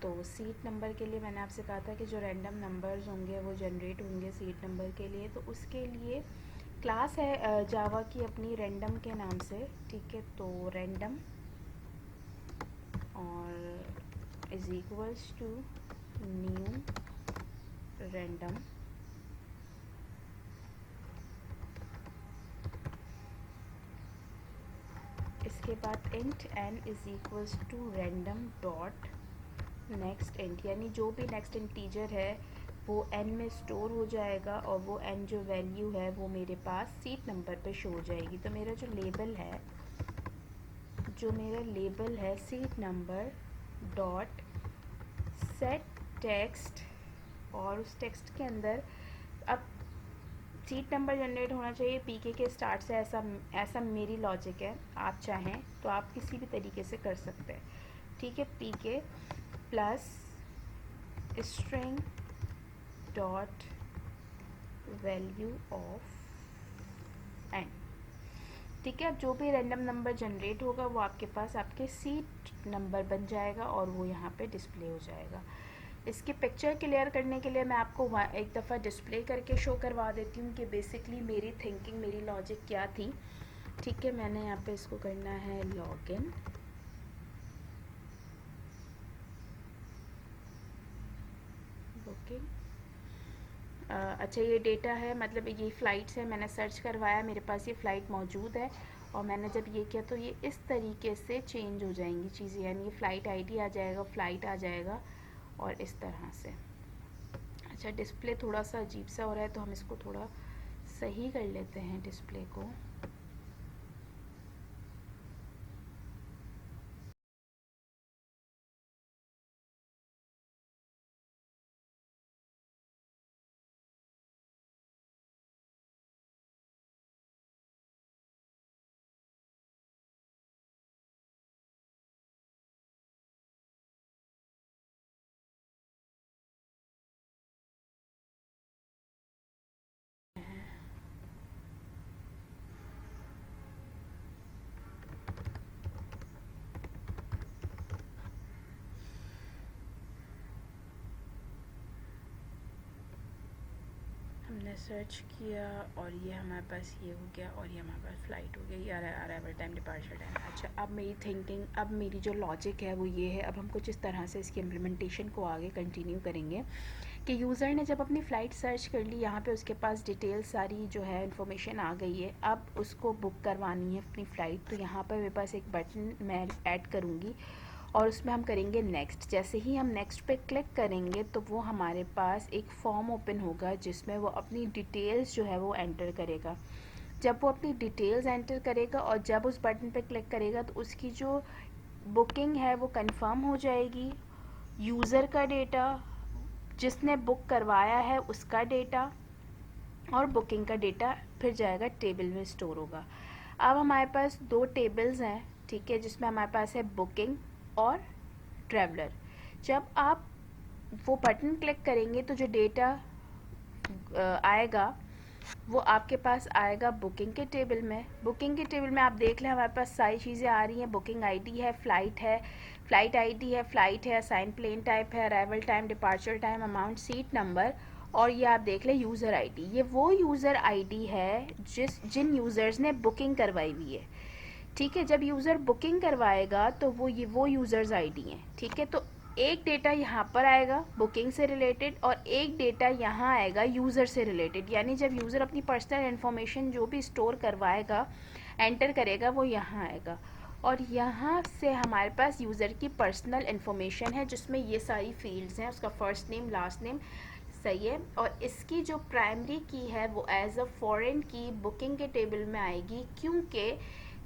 तो सीट नंबर के लिए मैंने आपसे कहा था कि जो रैंडम नंबर्स होंगे वो जनरेट होंगे सीट नंबर के लिए। तो उसके लिए क्लास है जावा की अपनी रैंडम के नाम से, ठीक है। तो random r is equals to new random इसके बाद int n is equals to random dot next int, यानी जो भी नेक्स्ट इंटीजर है वो n में स्टोर हो जाएगा और वो n जो वैल्यू है वो मेरे पास सीट नंबर पे शो हो जाएगी। तो मेरा जो लेबल है seat number dot set text, और उस टेक्स्ट के अंदर अब सीट नंबर जनरेट होना चाहिए पीके के स्टार्ट से, ऐसा मेरी लॉजिक है। आप चाहें तो आप किसी भी तरीके से कर सकते हैं, ठीक है। PK plus string dot value of N, ठीक है। अब जो भी रैंडम नंबर जनरेट होगा वो आपके पास आपके सीट नंबर बन जाएगा और वो यहाँ पे डिस्प्ले हो जाएगा। इसकी पिक्चर क्लियर करने के लिए मैं आपको एक दफ़ा डिस्प्ले करके शो करवा देती हूँ कि बेसिकली मेरी थिंकिंग, मेरी लॉजिक क्या थी, ठीक है। मैंने यहाँ पे इसको करना है लॉगिन, बुकिंग। अच्छा ये डेटा है, मतलब ये फ़्लाइट्स है, मैंने सर्च करवाया, मेरे पास ये फ़्लाइट मौजूद है और मैंने जब ये किया तो ये इस तरीके से चेंज हो जाएंगी चीज़ें, यानी ये फ़्लाइट आईडी आ जाएगा, फ़्लाइट आ जाएगा और इस तरह से। अच्छा डिस्प्ले थोड़ा सा अजीब सा हो रहा है तो हम इसको थोड़ा सही कर लेते हैं डिस्प्ले को। हमने सर्च किया और ये हमारे पास ये हो गया और ये हमारे पास फ़्लाइट हो गई, ये अराइवल टाइम, डिपार्चर टाइम। अच्छा अब मेरी थिंकिंग, अब मेरी जो लॉजिक है वो ये है, अब हम कुछ इस तरह से इसकी इम्प्लीमेंटेशन को आगे कंटिन्यू करेंगे कि यूज़र ने जब अपनी फ़्लाइट सर्च कर ली, यहाँ पे उसके पास डिटेल सारी जो है इन्फॉर्मेशन आ गई है, अब उसको बुक करवानी है अपनी फ़्लाइट। तो यहाँ पर मेरे पास एक बटन मैं ऐड करूँगी और उसमें हम करेंगे नेक्स्ट। जैसे ही हम नेक्स्ट पे क्लिक करेंगे तो वो हमारे पास एक फॉर्म ओपन होगा जिसमें वो अपनी डिटेल्स जो है वो एंटर करेगा। जब वो अपनी डिटेल्स एंटर करेगा और जब उस बटन पे क्लिक करेगा तो उसकी जो बुकिंग है वो कंफर्म हो जाएगी। यूज़र का डेटा, जिसने बुक करवाया है उसका डेटा और बुकिंग का डेटा फिर जाएगा टेबल में स्टोर होगा। अब हमारे पास दो टेबल्स हैं, ठीक है, जिसमें हमारे पास है बुकिंग और ट्रैवलर। जब आप वो बटन क्लिक करेंगे तो जो डेटा आएगा वो आपके पास आएगा बुकिंग के टेबल में। बुकिंग के टेबल में आप देख लें हमारे पास सारी चीज़ें आ रही हैं। बुकिंग आईडी है, फ़्लाइट आईडी है, फ़्लाइट है, असाइन प्लेन टाइप है, arrival time, departure time, amount, seat number और ये आप देख लें यूज़र आईडी। ये वो यूज़र आईडी है जिन यूज़र्स ने बुकिंग करवाई हुई है, ठीक है। जब यूज़र बुकिंग करवाएगा तो वो यूज़र्स आईडी हैं, ठीक है। तो एक डेटा यहाँ पर आएगा बुकिंग से रिलेटेड और एक डेटा यहाँ आएगा यूज़र से रिलेटेड, यानी जब यूज़र अपनी पर्सनल इन्फॉर्मेशन जो भी स्टोर करवाएगा, एंटर करेगा, वो यहाँ आएगा और यहाँ से हमारे पास यूज़र की पर्सनल इन्फॉर्मेशन है जिसमें ये सारी फील्ड्स हैं, उसका फर्स्ट नेम, लास्ट नेम, सही है। और इसकी जो प्राइमरी की है वो एज अ फॉरेन की बुकिंग के टेबल में आएगी, क्योंकि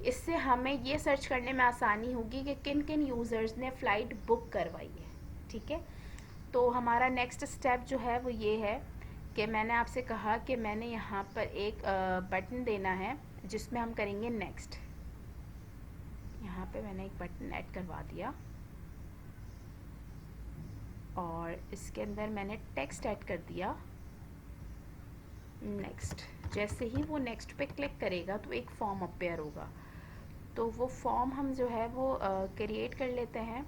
इससे हमें ये सर्च करने में आसानी होगी कि किन किन यूज़र्स ने फ़्लाइट बुक करवाई है, ठीक है। तो हमारा नेक्स्ट स्टेप जो है वो ये है कि मैंने आपसे कहा कि मैंने यहाँ पर एक बटन देना है जिसमें हम करेंगे नेक्स्ट। यहाँ पे मैंने एक बटन ऐड करवा दिया और इसके अंदर मैंने टेक्स्ट ऐड कर दिया नेक्स्ट। जैसे ही वो नेक्स्ट पे क्लिक करेगा तो एक फॉर्म अपेयर होगा। तो वो फॉर्म हम जो है वो क्रिएट कर लेते हैं,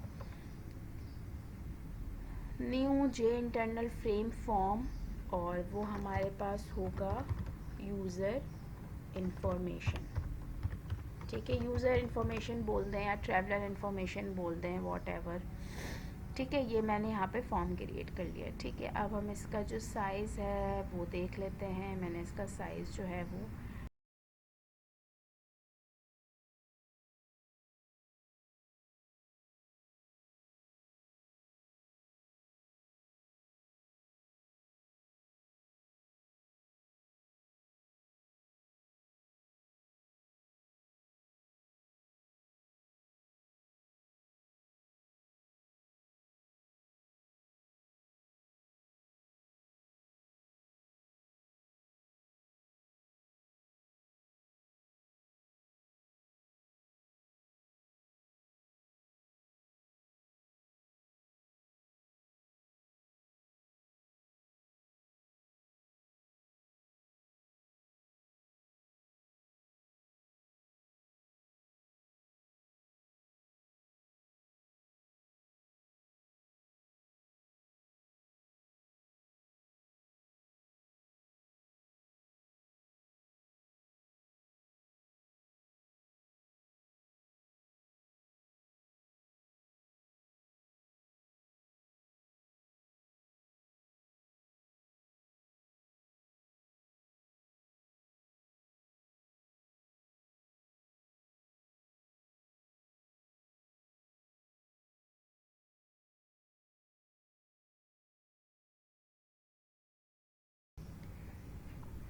न्यू जे इंटरनल फ्रेम फॉर्म, और वो हमारे पास होगा यूज़र इंफॉर्मेशन। ठीक है, यूज़र इंफॉर्मेशन बोल दें या ट्रैवलर इंफॉर्मेशन बोल दें, वॉट एवर। ठीक है, ये मैंने यहाँ पे फॉर्म क्रिएट कर लिया। ठीक है, अब हम इसका जो साइज़ है वो देख लेते हैं। मैंने इसका साइज़ जो है वो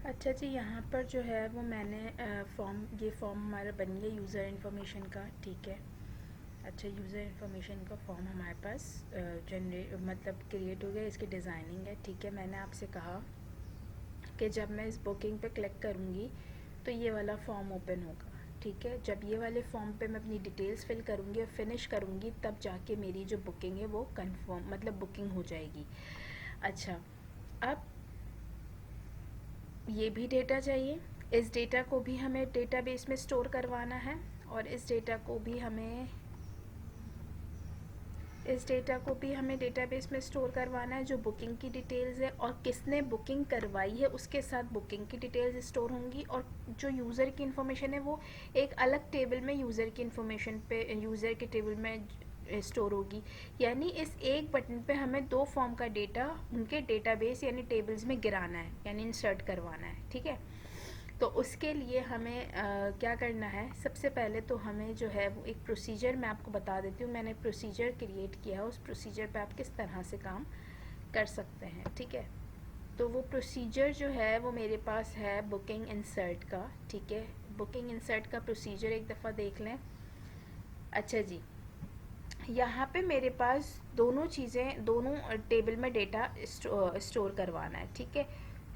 अच्छा जी, यहाँ पर जो है वो मैंने ये फॉर्म हमारा बन गया यूज़र इन्फॉर्मेशन का। ठीक है, अच्छा, यूज़र इन्फॉर्मेशन का फॉर्म हमारे पास मतलब क्रिएट हो गया। इसकी डिज़ाइनिंग है। ठीक है, मैंने आपसे कहा कि जब मैं इस बुकिंग पे क्लिक करूँगी तो ये वाला फॉर्म ओपन होगा। ठीक है, जब ये वाले फॉर्म पे मैं अपनी डिटेल्स फिल करूँगी और फिनिश करूँगी तब जाके मेरी जो बुकिंग है वो कंफर्म मतलब बुकिंग हो जाएगी। अच्छा, अब ये भी डेटा चाहिए। इस डेटा को भी हमें डेटाबेस में स्टोर करवाना है और इस डेटा को भी हमें डेटाबेस में स्टोर करवाना है। जो बुकिंग की डिटेल्स है और किसने बुकिंग करवाई है उसके साथ बुकिंग की डिटेल्स स्टोर होंगी, और जो यूज़र की इन्फॉर्मेशन है वो एक अलग टेबल में यूज़र की इन्फॉर्मेशन पे यूज़र के टेबल में स्टोर होगी। यानी इस एक बटन पे हमें दो फॉर्म का डेटा उनके डेटाबेस यानी टेबल्स में गिराना है, यानी इंसर्ट करवाना है। ठीक है, तो उसके लिए हमें क्या करना है, सबसे पहले तो हमें जो है वो एक प्रोसीजर मैं आपको बता देती हूँ। मैंने प्रोसीजर क्रिएट किया है, उस प्रोसीजर पे आप किस तरह से काम कर सकते हैं। ठीक है, तो वो प्रोसीजर जो है वो मेरे पास है बुकिंग इंसर्ट का। ठीक है, बुकिंग इंसर्ट का प्रोसीजर एक दफ़ा देख लें। अच्छा जी, यहाँ पे मेरे पास दोनों चीज़ें, दोनों टेबल में डेटा स्टोर करवाना है। ठीक है,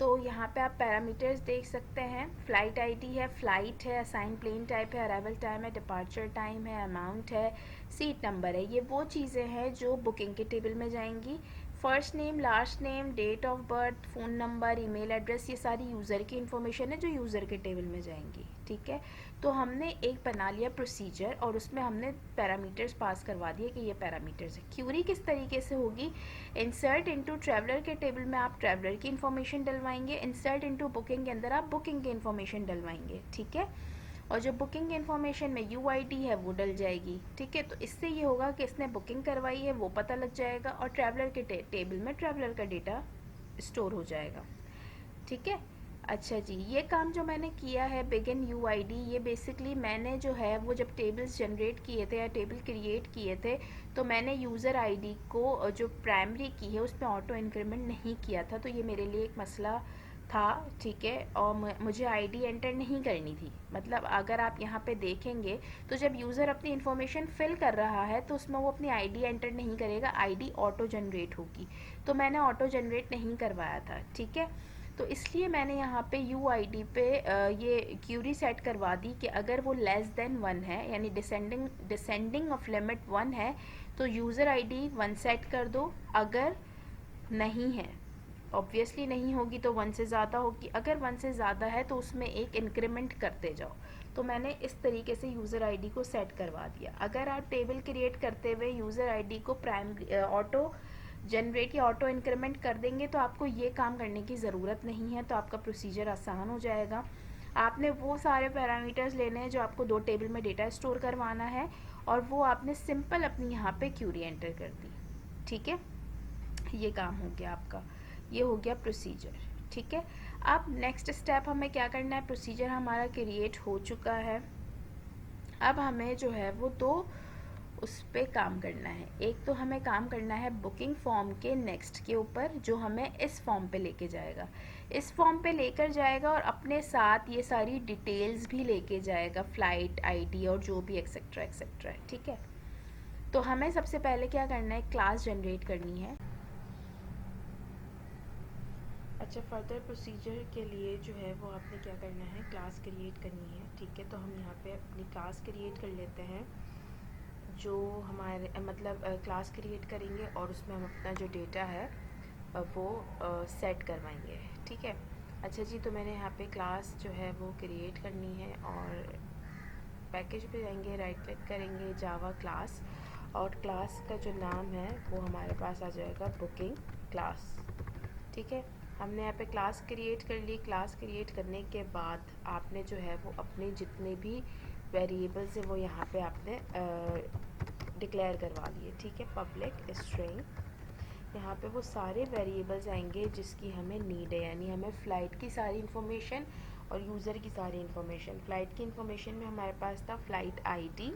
तो यहाँ पे आप पैरामीटर्स देख सकते हैं। फ़्लाइट आईडी है, फ़्लाइट है, असाइन प्लेन टाइप है, अराइवल टाइम है, डिपार्चर टाइम है, अमाउंट है, सीट नंबर है। ये वो चीज़ें हैं जो बुकिंग के टेबल में जाएंगी। First name, last name, date of birth, phone number, email address, ये सारी यूज़र की इन्फॉर्मेशन है जो यूज़र के टेबल में जाएंगी। ठीक है, तो हमने एक बना लिया प्रोसीजर और उसमें हमने पैरामीटर्स पास करवा दिए कि ये पैरामीटर्स है। क्यूरी किस तरीके से होगी, इंसर्ट इनटू ट्रैवलर के टेबल में आप ट्रैवलर की इन्फॉर्मेशन डलवाएंगे, इंसर्ट इनटू बुकिंग के अंदर आप बुकिंग की इन्फॉर्मेशन डलवाएंगे। ठीक है, और जो बुकिंग इन्फॉर्मेशन में यूआईडी है वो डल जाएगी। ठीक है, तो इससे ये होगा कि इसने बुकिंग करवाई है वो पता लग जाएगा और ट्रैवलर के टेबल में ट्रैवलर का डेटा स्टोर हो जाएगा। ठीक है, अच्छा जी, ये काम जो मैंने किया है बिगिन यूआईडी, ये बेसिकली मैंने जो है वो जब टेबल्स जनरेट किए थे या टेबल क्रिएट किए थे तो मैंने यूज़र आईडी को जो प्राइमरी की है उसमें ऑटो इंक्रीमेंट नहीं किया था, तो ये मेरे लिए एक मसला था, ठीक है, और मुझे आईडी एंटर नहीं करनी थी। मतलब अगर आप यहाँ पे देखेंगे तो जब यूज़र अपनी इन्फॉर्मेशन फिल कर रहा है तो उसमें वो अपनी आईडी एंटर नहीं करेगा, आईडी ऑटो जनरेट होगी। तो मैंने ऑटो जनरेट नहीं करवाया था, ठीक है। तो इसलिए मैंने यहाँ पे यू आई डी पे ये क्यूरी सेट करवा दी कि अगर वो लेस देन 1 है, यानी डिसेंडिंग ऑफ लिमिट 1 है, तो यूज़र आईडी 1 सेट कर दो। अगर नहीं है, ऑब्वियसली नहीं होगी तो 1 से ज़्यादा होगी, अगर 1 से ज़्यादा है तो उसमें एक इंक्रीमेंट करते जाओ। तो मैंने इस तरीके से यूज़र आईडी को सेट करवा दिया। अगर आप टेबल क्रिएट करते हुए यूज़र आईडी को प्राइमरी ऑटो जनरेट या ऑटो इंक्रीमेंट कर देंगे तो आपको ये काम करने की ज़रूरत नहीं है, तो आपका प्रोसीजर आसान हो जाएगा। आपने वो सारे पैरामीटर्स लेने हैं जो आपको 2 टेबल में डेटा स्टोर करवाना है, और वो आपने सिंपल अपनी यहाँ पे क्यूरी एंटर कर दी, ठीक है। ये काम हो गया आपका, ये हो गया प्रोसीजर, ठीक है। अब नेक्स्ट स्टेप हमें क्या करना है, प्रोसीजर हमारा क्रिएट हो चुका है। अब हमें जो है वो 2 उस पर काम करना है। एक तो हमें काम करना है बुकिंग फॉर्म के नेक्स्ट के ऊपर, जो हमें इस फॉर्म पे लेके जाएगा, इस फॉर्म पे लेकर जाएगा और अपने साथ ये सारी डिटेल्स भी लेके जाएगा, फ़्लाइट आईडी और जो भी एक्सेट्रा एक्सेट्रा है, ठीक है। तो हमें सबसे पहले क्या करना है, क्लास जनरेट करनी है। अच्छा, फर्दर प्रोसीजर के लिए जो है वो आपने क्या करना है, क्लास क्रिएट करनी है, ठीक है। तो हम यहाँ पे अपनी क्लास क्रिएट कर लेते हैं, जो हमारे मतलब क्लास क्रिएट करेंगे और उसमें हम अपना जो डेटा है वो सेट करवाएंगे, ठीक है। अच्छा जी, तो मैंने यहाँ पे क्लास जो है वो क्रिएट करनी है, और पैकेज पे जाएंगे, राइट क्लिक करेंगे, जावा क्लास, और क्लास का जो नाम है वो हमारे पास आ जाएगा बुकिंग क्लास, ठीक है। हमने यहाँ पे क्लास क्रिएट कर ली। क्लास क्रिएट करने के बाद आपने जो है वो अपने जितने भी वेरिएबल्स है वो यहाँ पे आपने डिक्लेयर करवा लिए, ठीक है। पब्लिक स्ट्रिंग, यहाँ पे वो सारे वेरिएबल्स आएंगे जिसकी हमें नीड है, यानी हमें फ़्लाइट की सारी इन्फॉर्मेशन और यूज़र की सारी इन्फॉर्मेशन। फ़्लाइट की इन्फॉर्मेशन में हमारे पास था फ़्लाइट आईडी,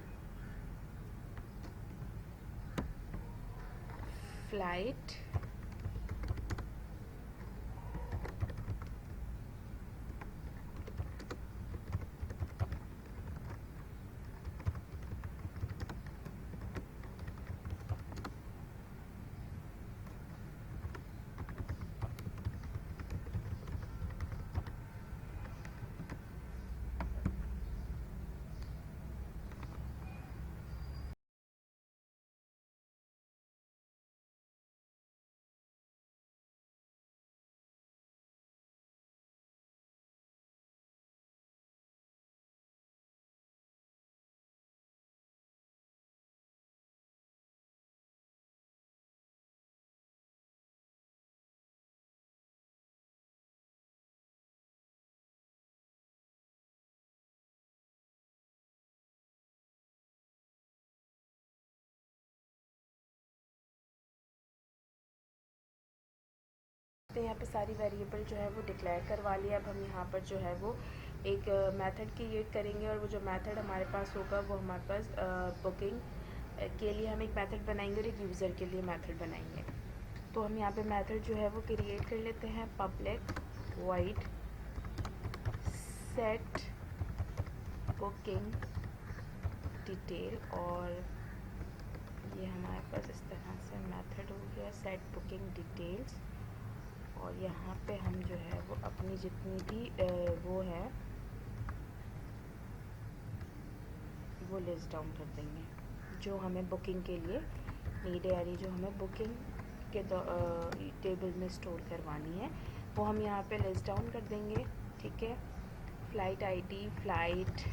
फ़्लाइट यहाँ पे सारी वेरिएबल जो है वो डिक्लेयर करवा लिया। अब हम यहाँ पर जो है वो एक मेथड क्रिएट करेंगे, और वो जो मेथड हमारे पास होगा वो हमारे पास बुकिंग के लिए हम एक मेथड बनाएंगे और एक यूज़र के लिए मेथड बनाएंगे। तो हम यहाँ पे मेथड जो है वो क्रिएट कर लेते हैं, public void set booking detail, और ये हमारे पास इस तरह से मेथड हो गया सेट बुकिंग डिटेल्स। और यहाँ पे हम जो है वो अपनी जितनी भी वो है वो लिस्ट डाउन कर देंगे, जो हमें बुकिंग के लिए नीड है, यानी जो हमें बुकिंग के टेबल में स्टोर करवानी है वो हम यहाँ पे लिस्ट डाउन कर देंगे, ठीक है। फ़्लाइट आईडी, फ़्लाइट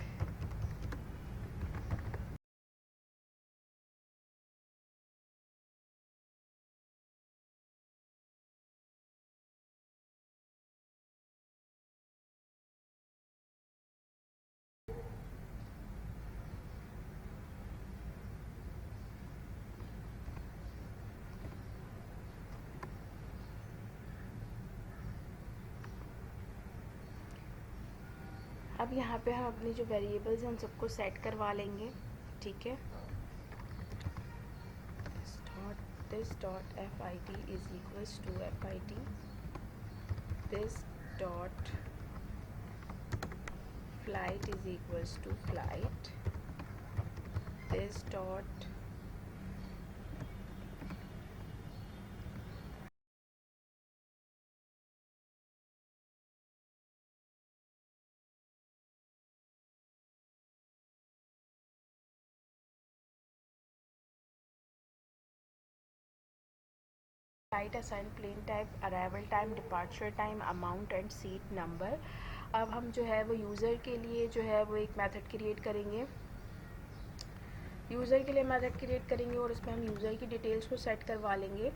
अब यहाँ पे हम अपनी जो वेरिएबल्स हैं उन सबको सेट करवा लेंगे, ठीक है। this dot fid is equals to fid this dot flight is equals to flight, this dot flight assign plane type, arrival time, departure time, amount and seat number. अब हम जो है वो यूज़र के लिए जो है वो एक मेथड क्रिएट करेंगे, यूज़र के लिए मेथड क्रिएट करेंगे और उसमें हम यूज़र की डिटेल्स को सेट करवा लेंगे।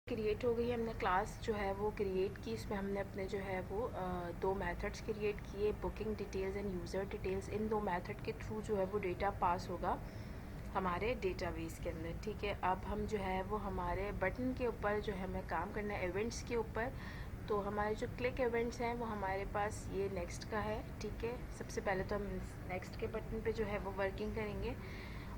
क्रिएट हो गई, हमने क्लास जो है वो क्रिएट की, इसमें हमने अपने जो है वो दो मेथड्स क्रिएट किए, booking details and user details. इन दो मेथड के थ्रू जो है वो डेटा पास होगा हमारे डेटाबेस के अंदर। ठीक है, अब हम जो है वो हमारे बटन के ऊपर जो है हमें काम करना है इवेंट्स के ऊपर। तो हमारे जो क्लिक इवेंट्स हैं वो हमारे पास ये नेक्स्ट का है। ठीक है, सबसे पहले तो हम नेक्स्ट के बटन पे जो है वो वर्किंग करेंगे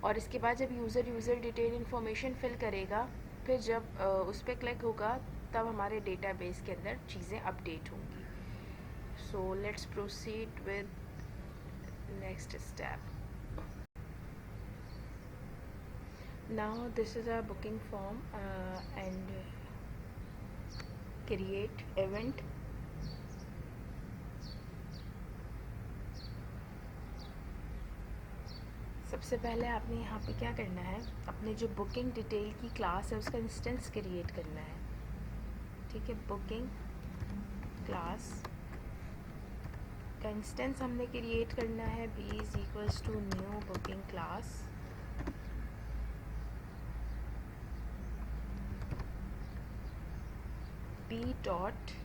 और इसके बाद जब यूज़र डिटेल इन्फॉर्मेशन फिल करेगा, फिर जब उस पर क्लिक होगा तब हमारे डेटाबेस के अंदर चीज़ें अपडेट होंगी। So let's proceed with next step. Now this is a booking form and create event. सबसे पहले आपने यहाँ पे क्या करना है, अपने जो बुकिंग डिटेल की क्लास है उसका इंस्टेंस क्रिएट करना है। ठीक है, बुकिंग क्लास का इंस्टेंस हमने क्रिएट करना है, b is equals to new booking class. b dot,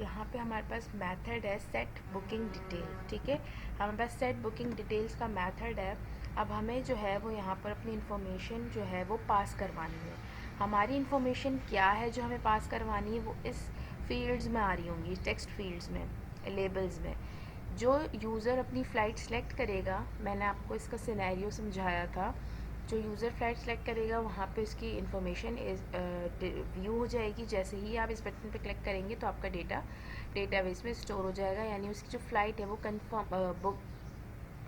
यहाँ पे हमारे पास मेथड है सेट बुकिंग डिटेल। ठीक है, हमारे पास सेट बुकिंग डिटेल्स का मेथड है। अब हमें जो है वो यहाँ पर अपनी इन्फॉर्मेशन जो है वो पास करवानी है। हमारी इन्फॉर्मेशन क्या है जो हमें पास करवानी है, वो इस फील्ड्स में आ रही होंगी, टेक्स्ट फील्ड्स में, लेबल्स में। जो यूज़र अपनी फ़्लाइट सेलेक्ट करेगा, मैंने आपको इसका सिनेरियो समझाया था, जो यूज़र फ़्लाइट सेलेक्ट करेगा वहाँ पे उसकी इन्फॉर्मेशन व्यू हो जाएगी। जैसे ही आप इस बटन पे क्लिक करेंगे तो आपका डेटाबेस में स्टोर हो जाएगा, यानी उसकी जो फ़्लाइट है वो कंफर्म बुक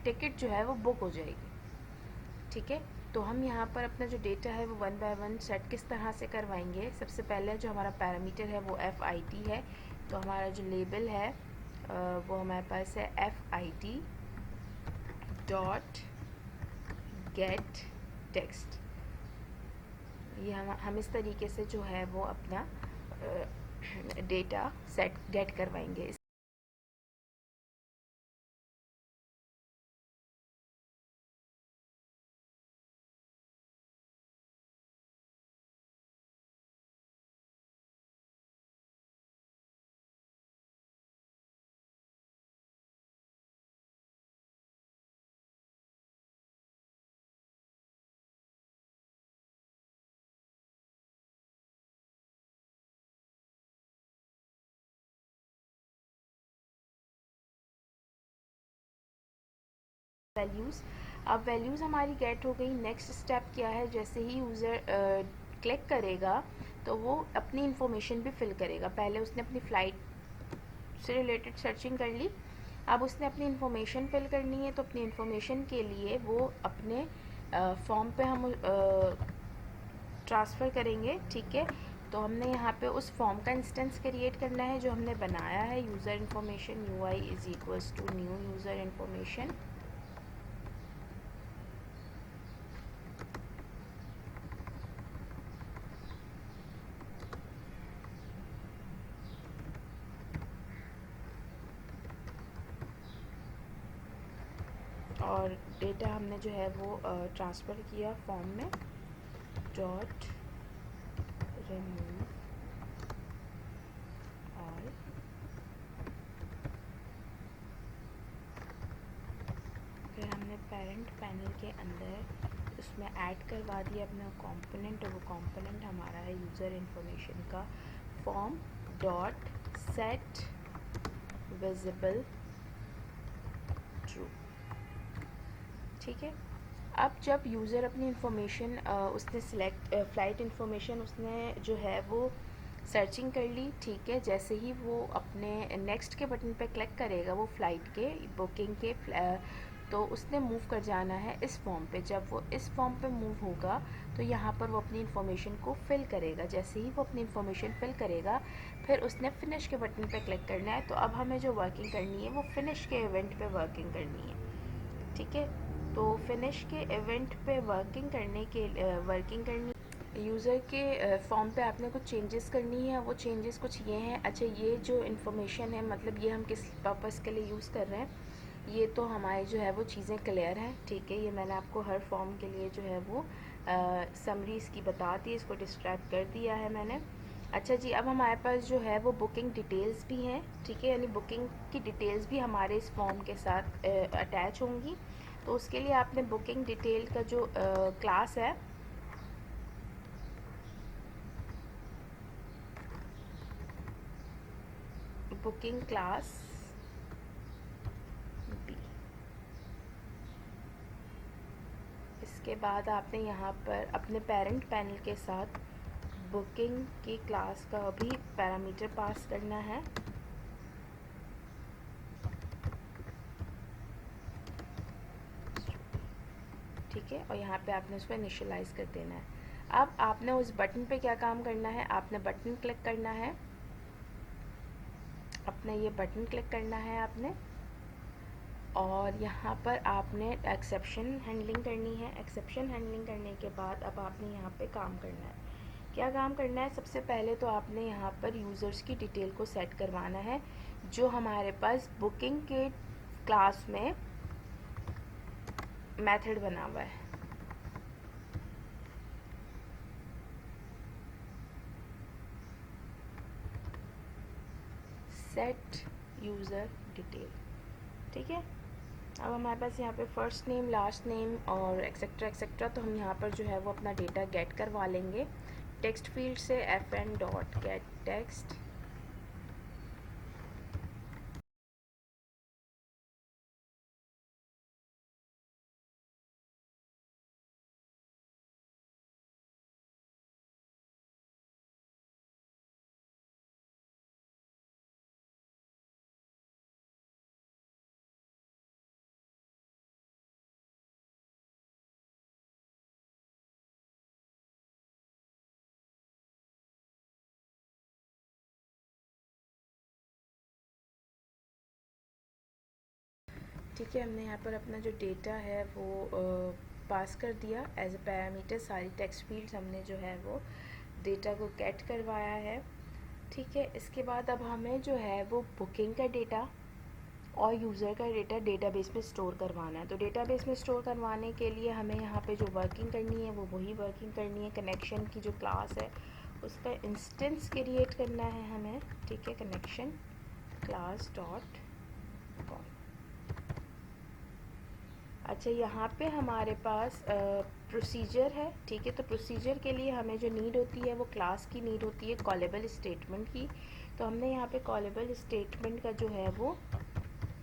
टिकट जो है वो बुक हो जाएगी। ठीक है, तो हम यहाँ पर अपना जो डेटा है वो वन बाय वन सेट किस तरह से करवाएंगे। सबसे पहले जो हमारा पैरामीटर है वो FIT है, तो हमारा जो लेबल है वो हमारे पास है FIT डॉट गेट टेक्स्ट। ये हम इस तरीके से जो है वो अपना डेटा सेट गेट करवाएंगे। वैल्यूज़, अब वैल्यूज़ हमारी गेट हो गई। नेक्स्ट स्टेप क्या है, जैसे ही यूज़र क्लिक करेगा तो वो अपनी इन्फॉर्मेशन भी फिल करेगा। पहले उसने अपनी फ़्लाइट से रिलेटेड सर्चिंग कर ली, अब उसने अपनी इन्फॉर्मेशन फिल करनी है, तो अपनी इन्फॉर्मेशन के लिए वो अपने फॉर्म पे हम ट्रांसफ़र करेंगे, ठीक है। तो हमने यहाँ पे उस फॉर्म का इंस्टेंस क्रिएट करना है जो हमने बनाया है, user information UI is equals to new user information. और डेटा हमने जो है वो ट्रांसफ़र किया फॉर्म में, डॉट रिमूव ऑल। फिर हमने पेरेंट पैनल के अंदर उसमें ऐड करवा दिया अपना कंपोनेंट, और वो कंपोनेंट हमारा है यूज़र इन्फॉर्मेशन का form dot set visible true, ठीक है। अब जब यूज़र अपनी इन्फॉर्मेशन उसने सिलेक्ट फ़्लाइट इन्फॉर्मेशन उसने जो है वो सर्चिंग कर ली, ठीक है। जैसे ही वो अपने नेक्स्ट के बटन पे क्लिक करेगा वो फ़्लाइट के बुकिंग के तो उसने मूव कर जाना है इस फॉर्म पे। जब वो इस फॉर्म पे मूव होगा तो यहाँ पर वो अपनी इन्फॉर्मेशन को फिल करेगा। जैसे ही वो अपनी इन्फॉर्मेशन फिल करेगा फिर उसने फिनिश के बटन पे क्लिक करना है। तो अब हमें जो वर्किंग करनी है वो फिनिश के इवेंट पे वर्किंग करनी है, ठीक है। तो फिनिश के इवेंट पे वर्किंग करनी, यूज़र के फॉर्म पे आपने कुछ चेंजेस करनी है। वो चेंजेस कुछ ये हैं। अच्छा, ये जो इन्फॉर्मेशन है मतलब ये हम किस पर्पज़ के लिए यूज़ कर रहे हैं, ये तो हमारी जो है वो चीज़ें क्लियर हैं, ठीक है। ये मैंने आपको हर फॉर्म के लिए जो है वो समरी इसकी बता दी, इसको डिस्क्राइब कर दिया है मैंने। अच्छा जी, अब हमारे पास जो है वो बुकिंग डिटेल्स भी हैं, ठीक है। यानी बुकिंग की डिटेल्स भी हमारे इस फॉर्म के साथ अटैच होंगी। तो उसके लिए आपने बुकिंग डिटेल का जो क्लास है, बुकिंग क्लास बी, इसके बाद आपने यहाँ पर अपने पेरेंट पैनल के साथ बुकिंग की क्लास का भी पैरामीटर पास करना है, ठीक है। और यहाँ पे आपने उसको इनिशियलाइज़ कर देना है। अब आपने उस बटन पे क्या काम करना है, आपने बटन क्लिक करना है, अपना ये बटन क्लिक करना है आपने, और यहाँ पर आपने एक्सेप्शन हैंडलिंग करनी है। एक्सेप्शन हैंडलिंग करने के बाद अब आपने यहाँ पे काम करना है। क्या काम करना है, सबसे पहले तो आपने यहाँ पर यूज़र्स की डिटेल को सेट करवाना है जो हमारे पास बुकिंग के क्लास में मेथड बना हुआ है। सेट यूज़र डिटेल, ठीक है। अब हमारे पास यहाँ पे फर्स्ट नेम, लास्ट नेम और एक्सेट्रा एक्सेट्रा, तो हम यहाँ पर जो है वो अपना डेटा गेट करवा लेंगे टेक्स्ट फील्ड से fn डॉट गेट टेक्स्ट। ठीक है, हमने यहाँ पर अपना जो डेटा है वो पास कर दिया एज अ पैरामीटर। सारी टेक्स्ट फील्ड्स हमने जो है वो डेटा को गेट करवाया है, ठीक है। इसके बाद अब हमें जो है वो बुकिंग का डेटा और यूज़र का डेटा डेटाबेस में स्टोर करवाना है। तो डेटाबेस में स्टोर करवाने के लिए हमें यहाँ पे जो वर्किंग करनी है वो वही वर्किंग करनी है। कनेक्शन की जो क्लास है उसका इंस्टेंस क्रिएट करना है हमें, ठीक है। Connection class dot com. अच्छा, यहाँ पे हमारे पास प्रोसीजर है, ठीक है। तो प्रोसीजर के लिए हमें जो नीड होती है वो क्लास की नीड होती है, कॉलेबल स्टेटमेंट की। तो हमने यहाँ पे कॉलेबल स्टेटमेंट का जो है वो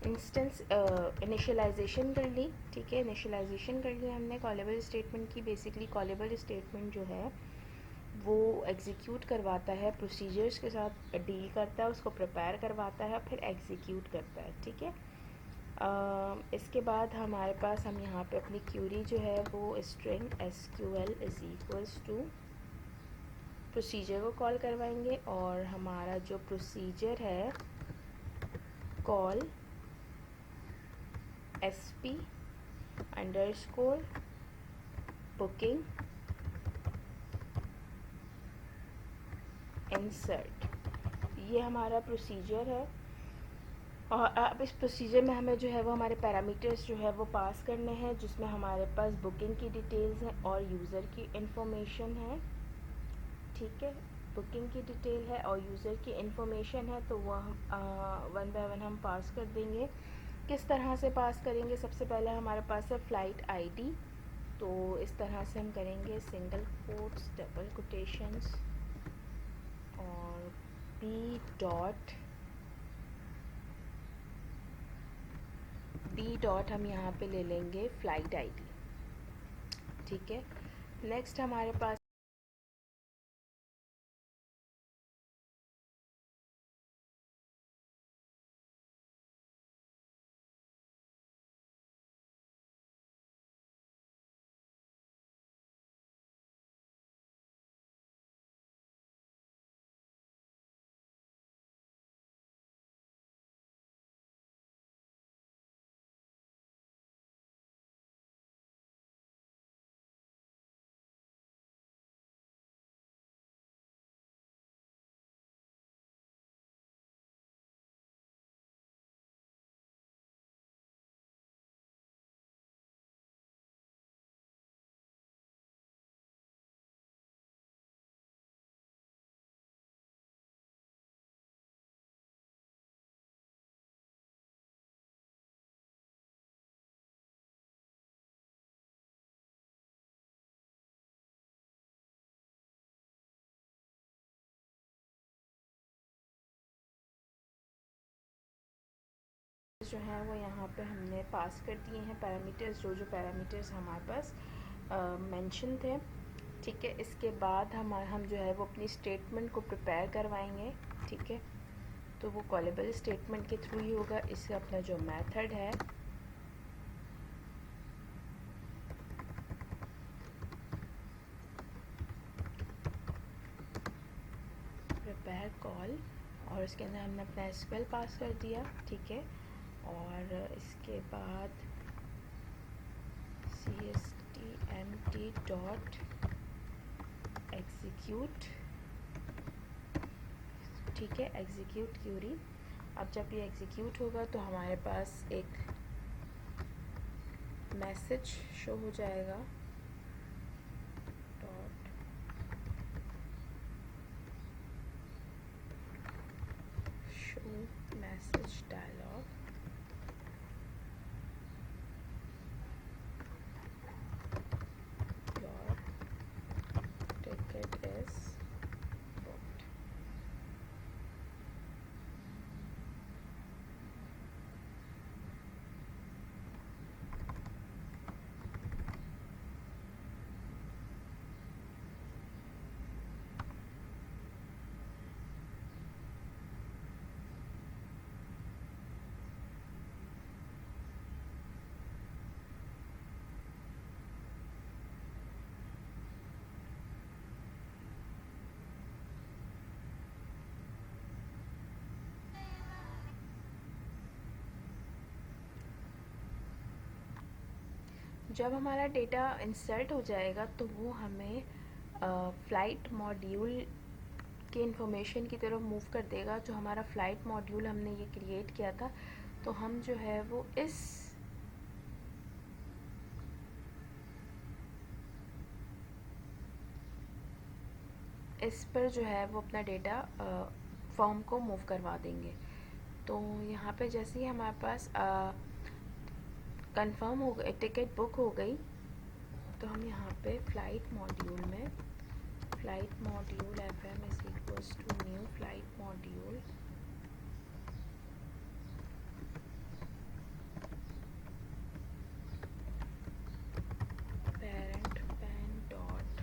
इंस्टेंस इनिशियलाइजेशन कर ली, ठीक है। इनिशियलाइजेशन कर ली हमने कॉलेबल स्टेटमेंट की। बेसिकली कॉलेबल स्टेटमेंट जो है वो एग्जीक्यूट करवाता है, प्रोसीजर्स के साथ डील करता है, उसको प्रिपेयर करवाता है, फिर एग्जीक्यूट करता है, ठीक है। इसके बाद हमारे पास हम यहाँ पे अपनी क्यूरी जो है वो string SQL is equals to procedure को कॉल करवाएंगे, और हमारा जो प्रोसीजर है call SP underscore booking insert, ये हमारा प्रोसीजर है। और अब इस प्रोसीजर में हमें जो है वो हमारे पैरामीटर्स जो है वो पास करने हैं, जिसमें हमारे पास बुकिंग की डिटेल्स हैं और यूज़र की इंफॉर्मेशन है, ठीक है। बुकिंग की डिटेल है और यूज़र की इंफॉर्मेशन है, तो वह वन बाय वन हम पास कर देंगे। किस तरह से पास करेंगे? सबसे पहले हमारे पास है फ़्लाइट ID, तो इस तरह से हम करेंगे सिंगल कोट्स डबल कोटेशंस और B डॉट हम यहाँ पे ले लेंगे फ़्लाइट ID, ठीक है। नेक्स्ट हमारे पास जो है वो यहाँ पे हमने पास कर दिए हैं पैरामीटर्स, जो पैरामीटर्स हमारे पास मेंशन थे, ठीक है। इसके बाद हम जो है वो अपनी स्टेटमेंट को प्रिपेयर करवाएंगे, ठीक है। तो वो कॉलेबल स्टेटमेंट के थ्रू ही होगा। इसका अपना जो मेथड है प्रिपेयर कॉल, और इसके अंदर हमने अपना SQL पास कर दिया, ठीक है। और इसके बाद CSTMT डॉट एग्जीक्यूट, ठीक है, एग्जीक्यूट क्यूरी। अब जब ये एग्जीक्यूट होगा तो हमारे पास एक मैसेज शो हो जाएगा, dot show message dialogue, your ticket is booked. जब हमारा डेटा इंसर्ट हो जाएगा तो वो हमें फ़्लाइट मॉड्यूल के इंफॉर्मेशन की तरफ मूव कर देगा। जो हमारा फ़्लाइट मॉड्यूल हमने ये क्रिएट किया था, तो हम जो है वो इस पर जो है वो अपना डेटा फॉर्म को मूव करवा देंगे। तो यहाँ पे जैसे ही हमारे पास कंफर्म हो गई, टिकट बुक हो गई, तो हम यहाँ पे फ़्लाइट मॉड्यूल में flight module FM is equals to new flight module, parent pane dot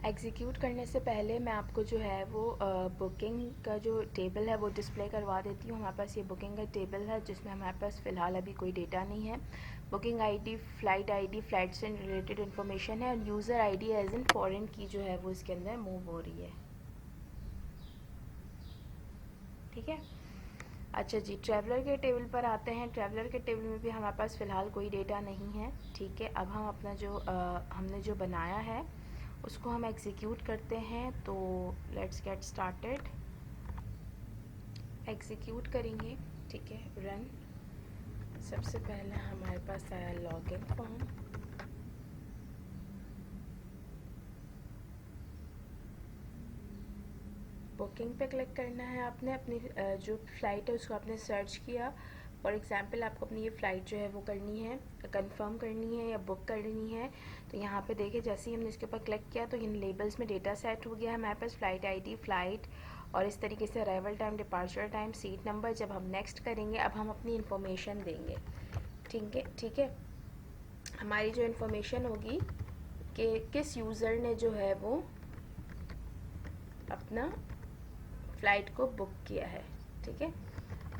execute करने से पहले मैं आपको जो है वो बुकिंग का जो टेबल है वो डिस्प्ले करवा देती हूँ। हमारे पास ये बुकिंग का टेबल है जिसमें हमारे पास फ़िलहाल अभी कोई डेटा नहीं है। बुकिंग आईडी, फ़्लाइट से रिलेटेड इन्फॉर्मेशन है और user ID as in foreign key जो है वो इसके अंदर मूव हो रही है। ठीक है, अच्छा जी, ट्रैवलर के टेबल पर आते हैं। ट्रैवलर के टेबल में भी हमारे पास फ़िलहाल कोई डेटा नहीं है। ठीक है, अब हम अपना जो हमने जो बनाया है उसको हम एग्जीक्यूट करते हैं। तो लेट्स गेट स्टार्टेड। एग्जीक्यूट करेंगे, ठीक है, रन। सबसे पहले हमारे पास आया लॉगिन फॉर्म। बुकिंग पे क्लिक करना है आपने। अपनी जो फ़्लाइट है उसको आपने सर्च किया। फॉर एग्ज़ाम्पल आपको अपनी ये फ़्लाइट जो है वो करनी है, कंफर्म करनी है या बुक करनी है। तो यहाँ पे देखिए जैसे ही हमने इसके ऊपर क्लिक किया तो इन लेबल्स में डेटा सेट हो गया है हमारे पास, फ़्लाइट आईडी, फ़्लाइट और इस तरीके से arrival time, departure time, seat number. जब हम नेक्स्ट करेंगे अब हम अपनी इन्फॉर्मेशन देंगे। ठीक है, हमारी जो इन्फॉर्मेशन होगी कि किस यूज़र ने जो है वो अपना फ़्लाइट को बुक किया है। ठीक है,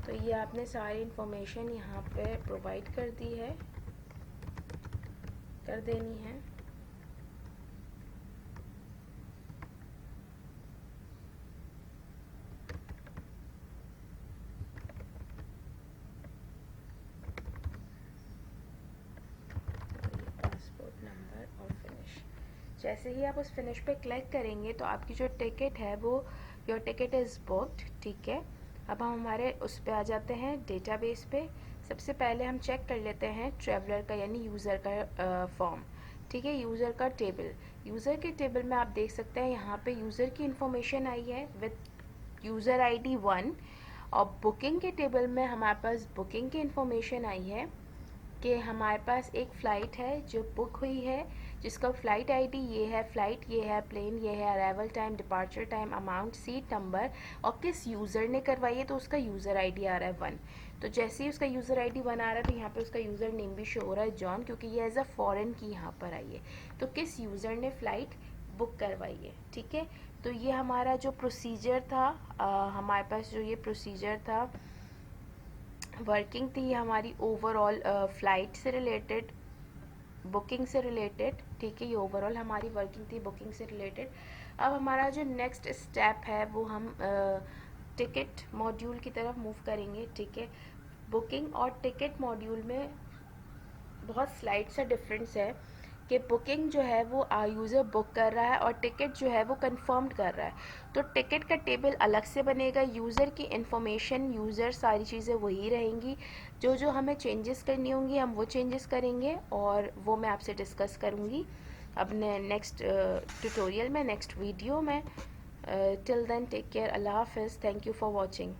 तो ये आपने सारी इन्फॉर्मेशन यहाँ पे प्रोवाइड कर दी है, कर देनी है। पासपोर्ट नंबर और फिनिश। जैसे ही आप उस फिनिश पे क्लिक करेंगे तो आपकी जो टिकट है वो योर टिकट इज़ बुक्ड। ठीक है, अब हम हमारे उस पे आ जाते हैं डेटाबेस पे। सबसे पहले हम चेक कर लेते हैं ट्रैवलर का यानी यूज़र का फॉर्म। ठीक है, यूज़र का टेबल। यूज़र के टेबल में आप देख सकते हैं यहाँ पे यूज़र की इन्फॉर्मेशन आई है विद यूज़र आईडी 1 और बुकिंग के टेबल में हमारे पास बुकिंग की इन्फॉर्मेशन आई है कि हमारे पास एक फ़्लाइट है जो बुक हुई है जिसका फ़्लाइट आईडी ये है, फ़्लाइट ये है, प्लेन ये है, arrival time, departure time, amount, seat number और किस यूज़र ने करवाई है तो उसका यूज़र आईडी आ रहा है 1। तो जैसे ही उसका यूज़र आईडी 1 आ रहा है तो यहाँ पे उसका यूज़र नेम भी शो हो रहा है जॉन, क्योंकि ये एज अ फॉरेन की यहाँ पर आई है। तो किस यूज़र ने फ़्लाइट बुक करवाई है। ठीक है, तो ये हमारा जो प्रोसीजर था, हमारे पास जो ये प्रोसीजर था, वर्किंग थी हमारी ओवरऑल फ़्लाइट से रिलेटेड, बुकिंग से रिलेटेड। ठीक है, ये ओवरऑल हमारी वर्किंग थी बुकिंग से रिलेटेड। अब हमारा जो नेक्स्ट स्टेप है वो हम टिकट मॉड्यूल की तरफ मूव करेंगे। ठीक है, बुकिंग और टिकट मॉड्यूल में बहुत स्लाइड सा डिफरेंस है कि बुकिंग जो है वो यूज़र बुक कर रहा है और टिकट जो है वो कंफर्म कर रहा है। तो टिकट का टेबल अलग से बनेगा, यूज़र की इन्फॉर्मेशन, यूज़र सारी चीज़ें वही रहेंगी। जो हमें चेंजेस करनी होंगी हम वो चेंजेस करेंगे और वो मैं आपसे डिस्कस करूँगी अपने नेक्स्ट ट्यूटोरियल में, नेक्स्ट वीडियो में। टिल देन टेक केयर, अल्लाह हाफिज़, थैंक यू फॉर वॉचिंग।